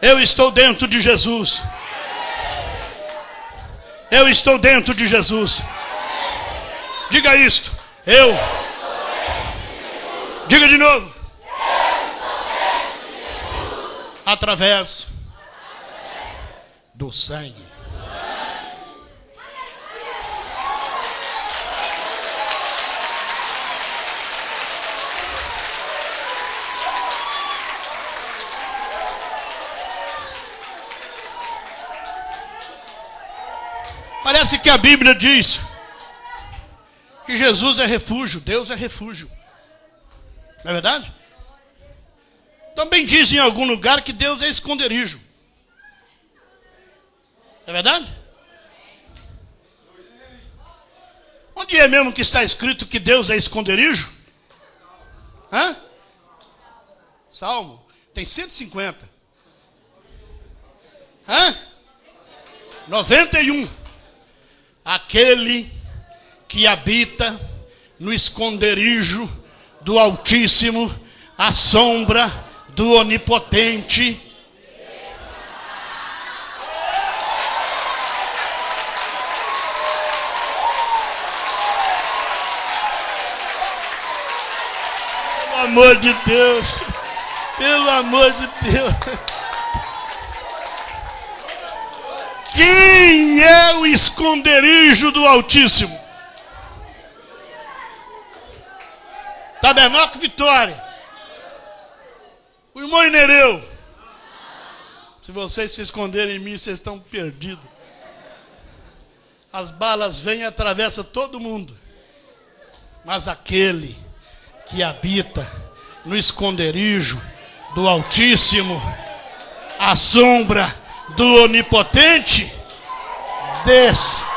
Eu estou dentro de Jesus. Eu estou dentro de Jesus. Diga isto. Eu. Diga de novo. Através do sangue. Parece que a Bíblia diz que Jesus é refúgio, Deus é refúgio. Não é verdade? Também diz em algum lugar que Deus é esconderijo. É verdade? Onde é mesmo que está escrito que Deus é esconderijo? Hã? Salmo. Tem 150. Hã? 91. Aquele que habita no esconderijo do Altíssimo, à sombra do Onipotente. Pelo amor de Deus, pelo amor de Deus. Quem é o esconderijo do Altíssimo? Tabernáculo Vitória. O irmão Inereu. Se vocês se esconderem em mim, vocês estão perdidos. As balas vêm e atravessam todo mundo. Mas aquele que habita no esconderijo do Altíssimo, à sombra do Onipotente, descansa.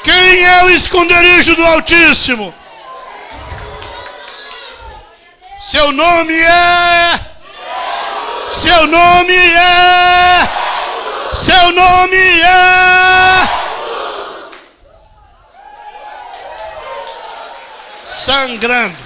Quem é o esconderijo do Altíssimo? Seu nome é. Seu nome é. Seu nome é. Sangrando.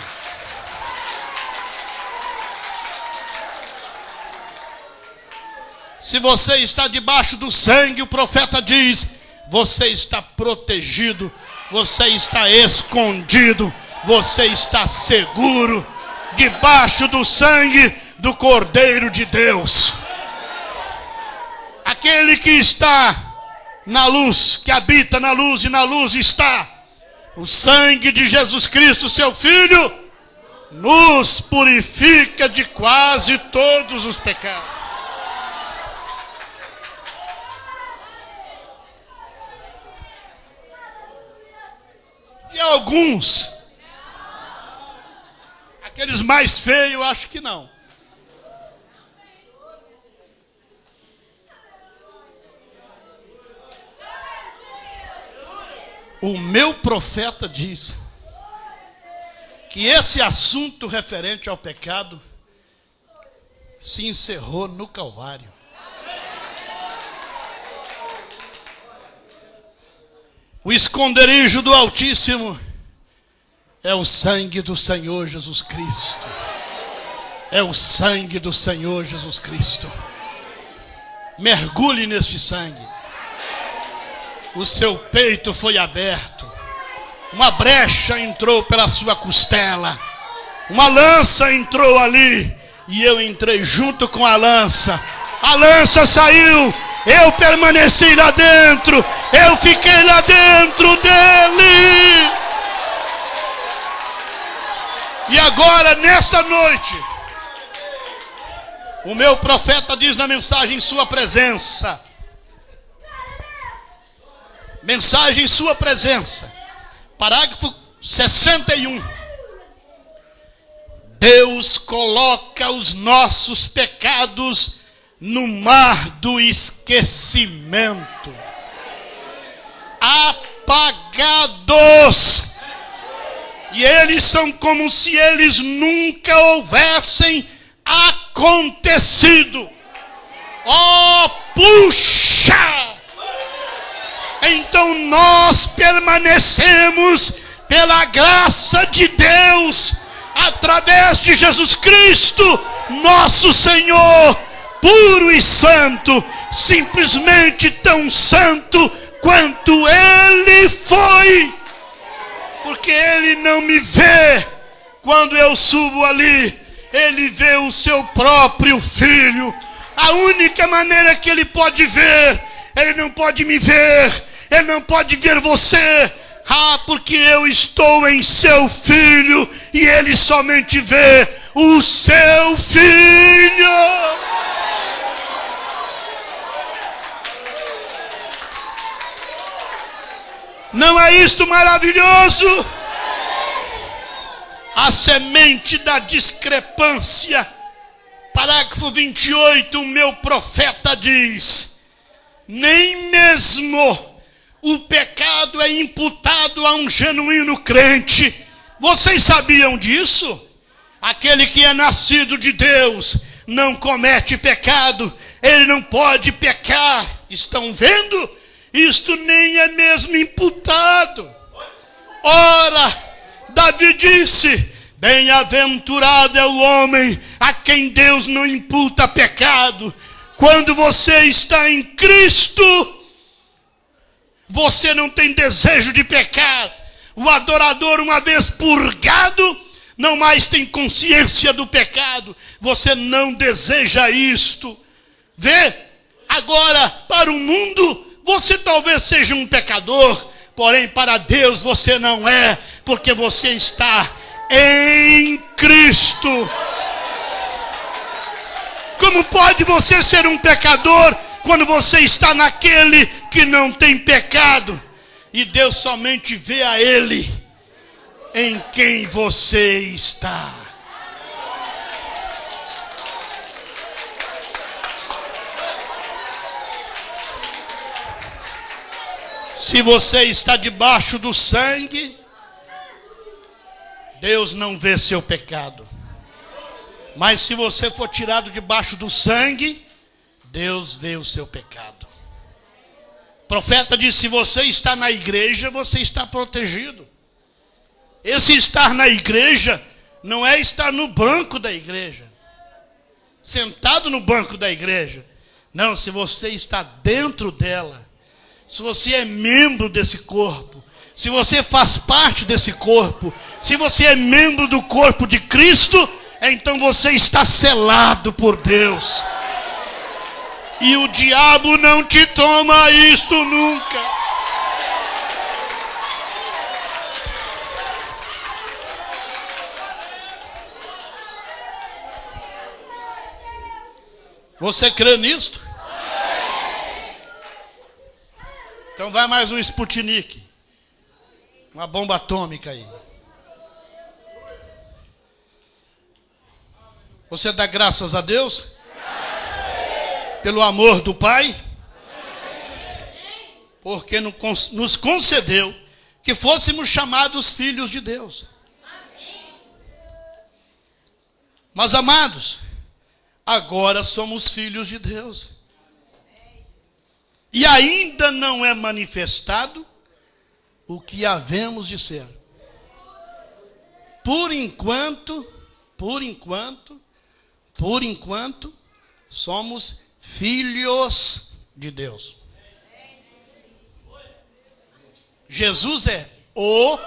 Se você está debaixo do sangue, o profeta diz: você está protegido, você está escondido, você está seguro, debaixo do sangue do Cordeiro de Deus. Aquele que está na luz, que habita na luz, e na luz está o sangue de Jesus Cristo, seu Filho, nos purifica de quase todos os pecados. De alguns, aqueles mais feios, eu acho que não. O meu profeta diz que esse assunto referente ao pecado se encerrou no Calvário. O esconderijo do Altíssimo é o sangue do Senhor Jesus Cristo. É o sangue do Senhor Jesus Cristo. Mergulhe neste sangue. O seu peito foi aberto. Uma brecha entrou pela sua costela. Uma lança entrou ali. E eu entrei junto com a lança. A lança saiu. Eu permaneci lá dentro. Eu fiquei lá dentro dele. E agora, nesta noite, O meu profeta diz na mensagem Sua Presença. Mensagem Sua Presença. Parágrafo 61. Deus coloca os nossos pecados no mar do esquecimento. Apagados. E eles são como se eles nunca houvessem acontecido. Oh, puxa! Então nós permanecemos pela graça de Deus, através de Jesus Cristo, nosso Senhor, puro e santo, simplesmente tão santo quanto Ele foi. Porque Ele não me vê quando eu subo ali, Ele vê o seu próprio Filho. A única maneira que Ele pode ver, Ele não pode me ver, Ele não pode ver você. Porque eu estou em seu Filho e Ele somente vê o seu Filho. Não é isto maravilhoso? A semente da discrepância. Parágrafo 28, o meu profeta diz: nem mesmo o pecado é imputado a um genuíno crente. Vocês sabiam disso? Aquele que é nascido de Deus não comete pecado. Ele não pode pecar. Estão vendo? Isto nem é mesmo imputado. Ora, Davi disse: bem-aventurado é o homem a quem Deus não imputa pecado. Quando você está em Cristo, você não tem desejo de pecar. O adorador, uma vez purgado, não mais tem consciência do pecado. Você não deseja isto. Vê? Agora, para o mundo, você talvez seja um pecador, porém para Deus você não é, porque você está em Cristo. Como pode você ser um pecador quando você está naquele que não tem pecado? E Deus somente vê a Ele em quem você está. Se você está debaixo do sangue, Deus não vê seu pecado. Mas se você for tirado debaixo do sangue, Deus vê o seu pecado. O profeta diz: se você está na igreja, você está protegido. Esse estar na igreja não é estar no banco da igreja, sentado no banco da igreja. Não, se você está dentro dela, se você é membro desse corpo, se você faz parte desse corpo, se você é membro do corpo de Cristo, então você está selado por Deus. E o diabo não te toma isto nunca. Você crê nisto? Então vai mais um Sputnik. Uma bomba atômica aí. Você dá graças a Deus? Pelo amor do Pai? Porque nos concedeu que fôssemos chamados filhos de Deus. Mas amados, agora somos filhos de Deus. E ainda não é manifestado o que havemos de ser. Por enquanto, somos filhos de Deus. Jesus é o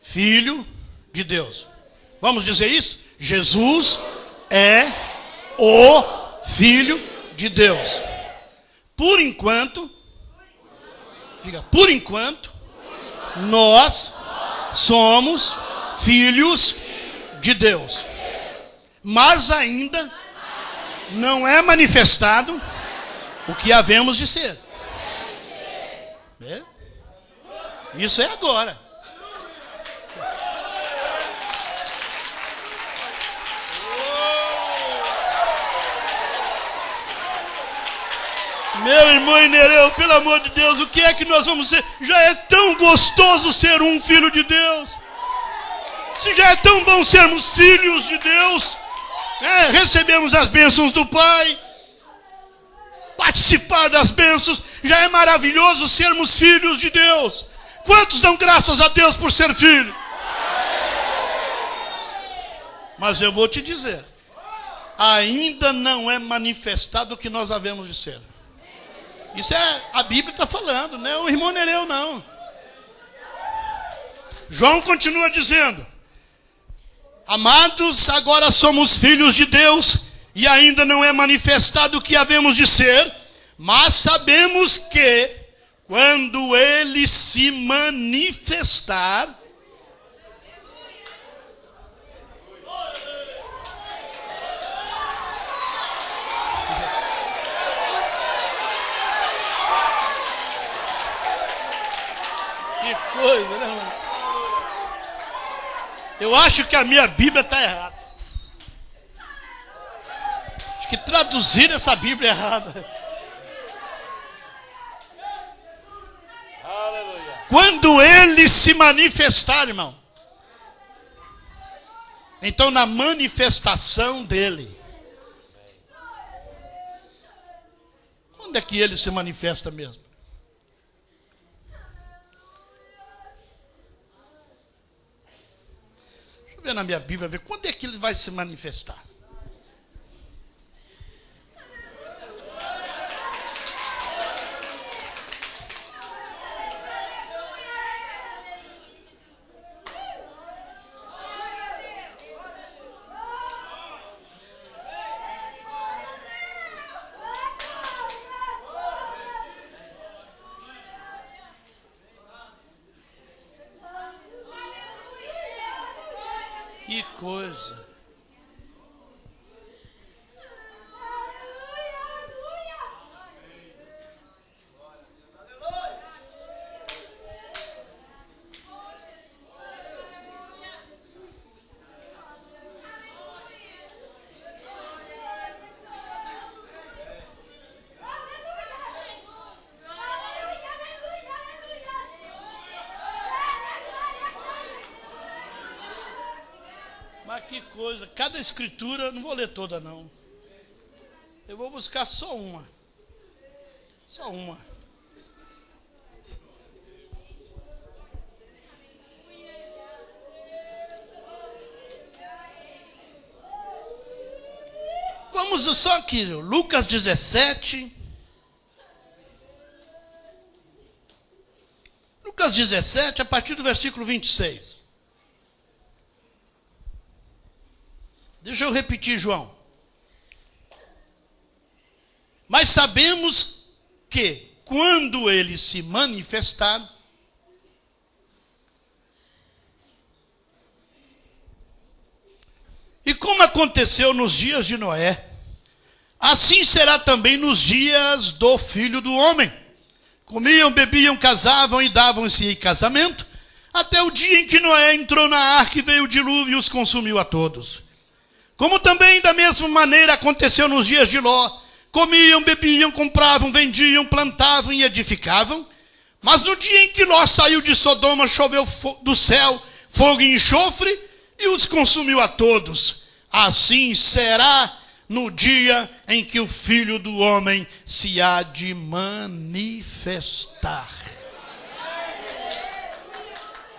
Filho de Deus. Vamos dizer isso? Jesus é o Filho de Deus. Por enquanto, diga, por enquanto, nós somos filhos de Deus. Mas ainda não é manifestado o que havemos de ser. É? Isso é agora. Meu irmão Nereu, pelo amor de Deus, o que é que nós vamos ser? Já é tão gostoso ser um filho de Deus. Se já é tão bom sermos filhos de Deus, recebemos as bênçãos do Pai, participar das bênçãos, já é maravilhoso sermos filhos de Deus. Quantos dão graças a Deus por ser filho? Mas eu vou te dizer, ainda não é manifestado o que nós havemos de ser. Isso é, a Bíblia está falando, não é o irmão Nereu não. João continua dizendo: amados, agora somos filhos de Deus, e ainda não é manifestado o que havemos de ser, mas sabemos que, quando Ele se manifestar, que coisa, né, mano? Eu acho que a minha Bíblia está errada. Acho que traduziram essa Bíblia errada. Aleluia. Quando Ele se manifestar, irmão. Então, na manifestação dEle. Quando é que Ele se manifesta mesmo? Ver na minha Bíblia, ver quando é que Ele vai se manifestar. Que coisa. Mas que coisa, cada escritura, não vou ler toda não. Eu vou buscar só uma. Só uma. Vamos só aqui, Lucas 17. Lucas 17, a partir do versículo 26. Deixa eu repetir, João. Mas sabemos que, quando Ele se manifestar, e como aconteceu nos dias de Noé, assim será também nos dias do Filho do Homem. Comiam, bebiam, casavam e davam-se em casamento, até o dia em que Noé entrou na arca e veio o dilúvio e os consumiu a todos. Como também da mesma maneira aconteceu nos dias de Ló. Comiam, bebiam, compravam, vendiam, plantavam e edificavam. Mas no dia em que Ló saiu de Sodoma, choveu do céu fogo e enxofre e os consumiu a todos. Assim será no dia em que o Filho do Homem se há de manifestar.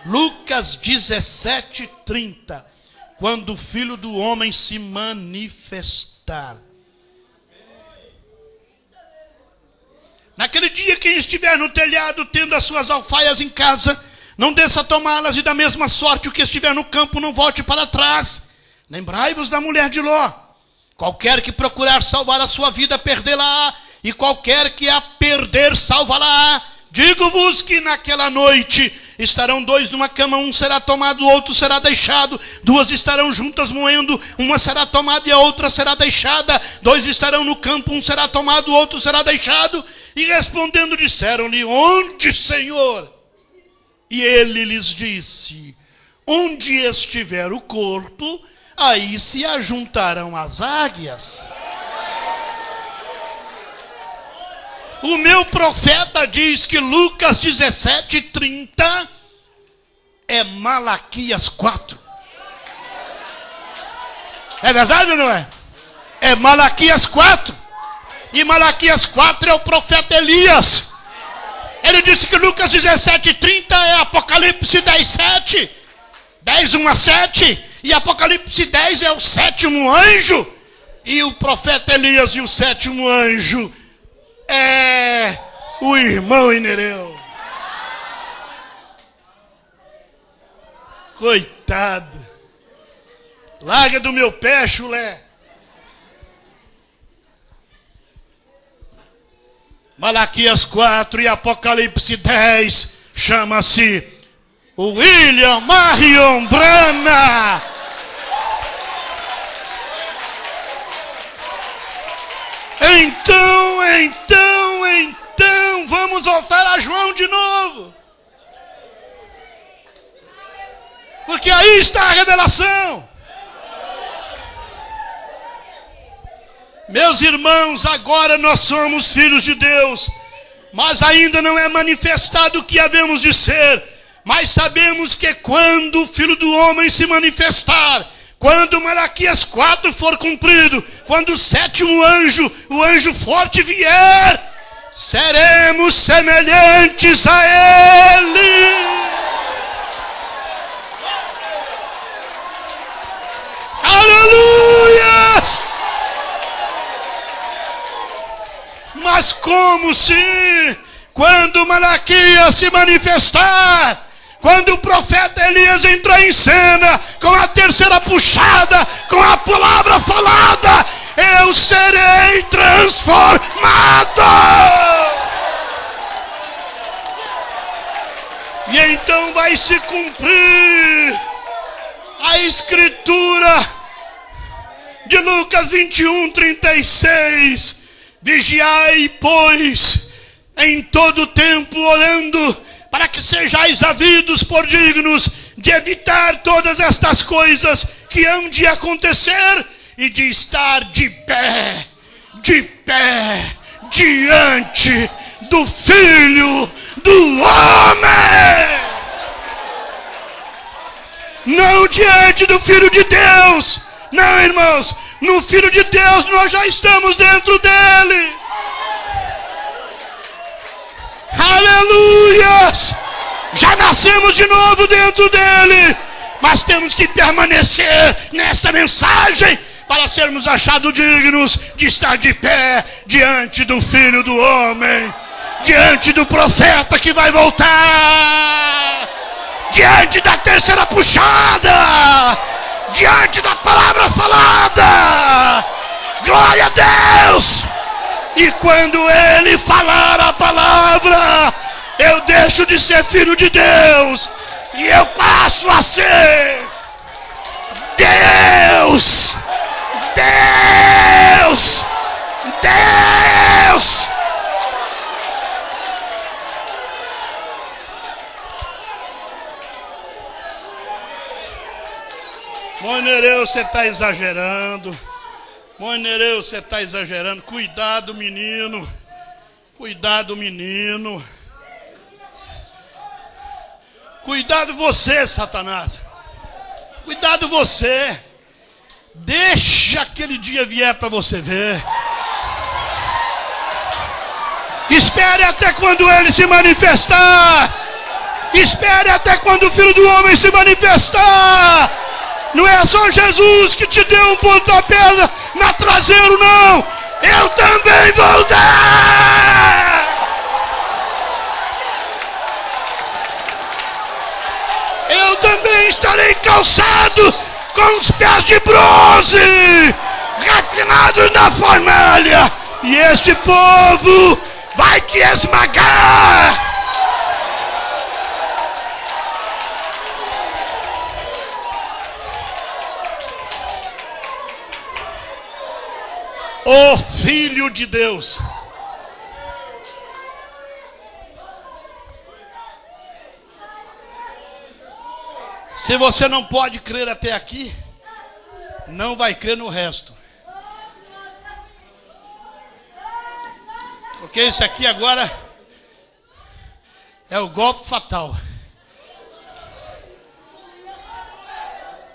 Lucas 17, 30. Quando o Filho do Homem se manifestar. Naquele dia, quem estiver no telhado, tendo as suas alfaias em casa, não desça a tomá-las, e da mesma sorte o que estiver no campo não volte para trás. Lembrai-vos da mulher de Ló. Qualquer que procurar salvar a sua vida, perdê-la-á, e qualquer que a perder, salva-la-á. Digo-vos que naquela noite estarão dois numa cama, um será tomado, o outro será deixado. Duas estarão juntas moendo, uma será tomada e a outra será deixada. Dois estarão no campo, um será tomado, o outro será deixado. E respondendo disseram-lhe: onde, Senhor? E ele lhes disse: onde estiver o corpo, aí se ajuntarão as águias. O meu profeta diz que Lucas 17:30 é Malaquias 4. É verdade ou não é? É Malaquias 4. E Malaquias 4 é o profeta Elias. Ele disse que Lucas 17:30 é Apocalipse 10:7. 10:1-7. E Apocalipse 10 é o sétimo anjo. E o profeta Elias e o sétimo anjo é o irmão Inereu. Coitado. Larga do meu pé, chulé. Malaquias 4 e Apocalipse 10 chama-se William Marion Branham. Então, vamos voltar a João de novo. Porque aí está a revelação. Meus irmãos, agora nós somos filhos de Deus, mas ainda não é manifestado o que havemos de ser. Mas sabemos que quando o Filho do Homem se manifestar, quando Malaquias 4 for cumprido, quando o sétimo anjo, o anjo forte vier, seremos semelhantes a Ele. Aleluias! Mas como se, quando Malaquias se manifestar, quando o profeta Elias entrar em cena, com a terceira puxada, com a palavra falada, eu serei transformado. E então vai se cumprir a escritura de Lucas 21:36. Vigiai, pois, em todo tempo, orando, para que sejais havidos por dignos de evitar todas estas coisas que hão de acontecer e de estar de pé diante do Filho do Homem. Não diante do Filho de Deus. Não, irmãos. No Filho de Deus nós já estamos dentro dele. Aleluias! Já nascemos de novo dentro dele. Mas temos que permanecer nesta mensagem para sermos achados dignos de estar de pé diante do Filho do Homem, diante do profeta que vai voltar, diante da terceira puxada, diante da palavra falada. Glória a Deus! E quando ele falar a palavra, eu deixo de ser filho de Deus e eu passo a ser Deus. Deus! Deus! Moinereu, você está exagerando. Moinereu, você está exagerando. Cuidado, menino. Cuidado, menino. Cuidado você, Satanás. Cuidado você. Deixa aquele dia vier para você ver. Espere até quando ele se manifestar. Espere até quando o Filho do Homem se manifestar. Não é só Jesus que te deu um pontapé na traseira, não. Eu também vou dar. Eu também estarei calçado com os pés de bronze, refinados na fornalha. E este povo vai te esmagar. o Filho de Deus. Se você não pode crer até aqui, não vai crer no resto. Porque isso aqui agora é o golpe fatal.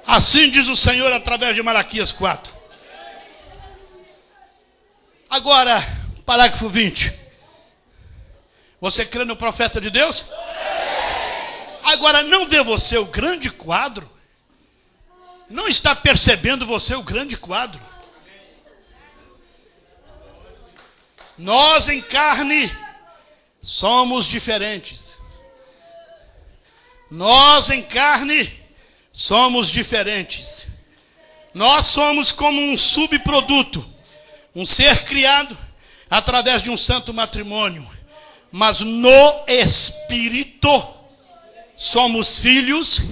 Assim diz o Senhor através de Malaquias 4. Agora, parágrafo 20. Você crê no profeta de Deus? Agora, não vê você o grande quadro? Não está percebendo você o grande quadro? Nós em carne somos diferentes. Nós em carne somos diferentes. Nós somos como um subproduto, um ser criado através de um santo matrimônio. Mas no Espírito somos filhos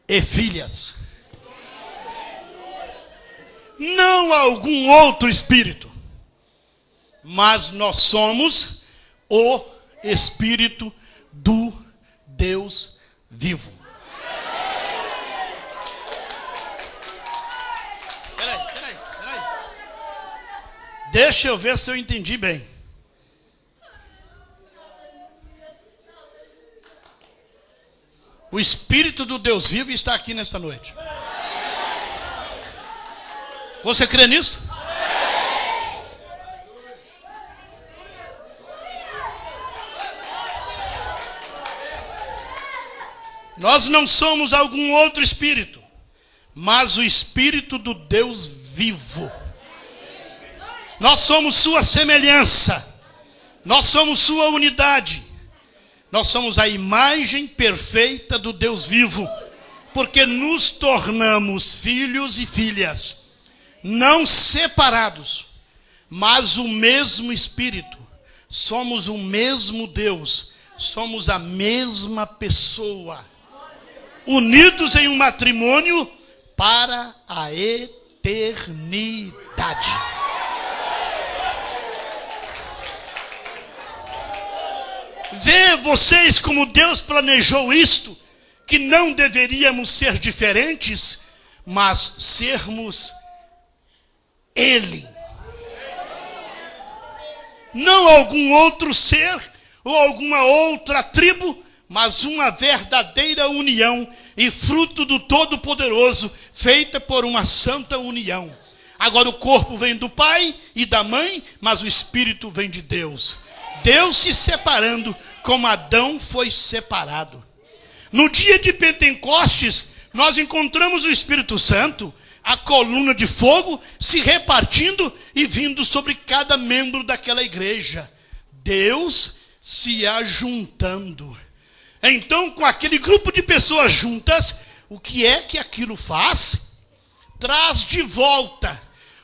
e filhas. Não algum outro espírito, mas nós somos o Espírito do Deus vivo. Peraí. Deixa eu ver se eu entendi bem. O Espírito do Deus vivo está aqui nesta noite. Você crê nisso? Nós não somos algum outro espírito, mas o Espírito do Deus vivo. Nós somos sua semelhança. Nós somos sua unidade. Nós somos a imagem perfeita do Deus vivo, porque nos tornamos filhos e filhas, não separados, mas o mesmo Espírito. Somos o mesmo Deus, somos a mesma pessoa, unidos em um matrimônio para a eternidade. Vê vocês como Deus planejou isto, que não deveríamos ser diferentes, mas sermos Ele. Não algum outro ser ou alguma outra tribo, mas uma verdadeira união e fruto do Todo-Poderoso, feita por uma santa união. Agora o corpo vem do pai e da mãe, mas o espírito vem de Deus. Deus se separando como Adão foi separado. No dia de Pentecostes, nós encontramos o Espírito Santo, a coluna de fogo, se repartindo e vindo sobre cada membro daquela igreja. Deus se ajuntando. Então, com aquele grupo de pessoas juntas, o que é que aquilo faz? Traz de volta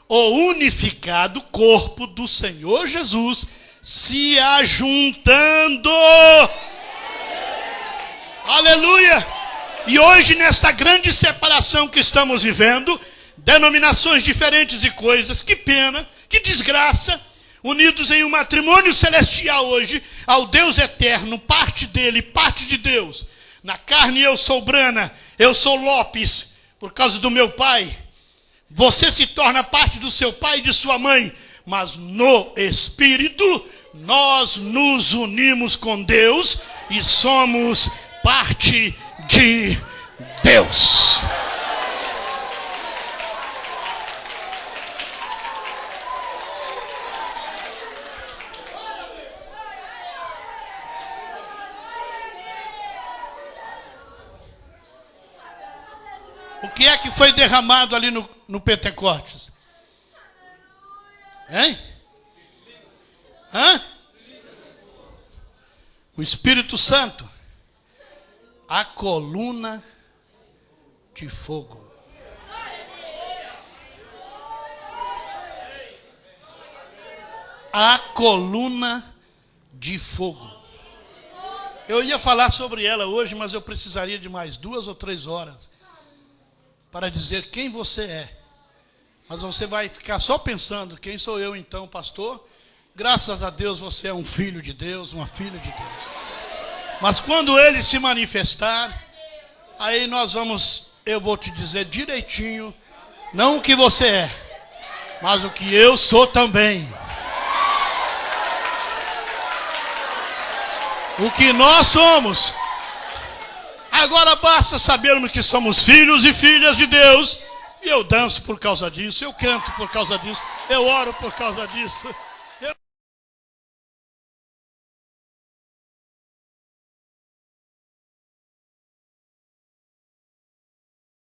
o unificado corpo do Senhor Jesus, se ajuntando. Aleluia! E hoje, nesta grande separação que estamos vivendo, denominações diferentes e coisas, que pena, que desgraça, unidos em um matrimônio celestial hoje, ao Deus eterno, parte dele, parte de Deus. Na carne eu sou Brana, eu sou Lopes, por causa do meu pai. Você se torna parte do seu pai e de sua mãe, mas no Espírito nós nos unimos com Deus e somos parte de Deus. O que é que foi derramado ali no Pentecostes? Hein? Hã? O Espírito Santo. A coluna de fogo. A coluna de fogo. Eu ia falar sobre ela hoje, mas eu precisaria de mais 2 ou 3 horas para dizer quem você é Mas você vai ficar só pensando, quem sou eu então, pastor? Graças a Deus você é um filho de Deus, uma filha de Deus. Mas quando ele se manifestar, aí eu vou te dizer direitinho, não o que você é, mas o que eu sou também. O que nós somos. Agora basta sabermos que somos filhos e filhas de Deus. E eu danço por causa disso, eu canto por causa disso, eu oro por causa disso.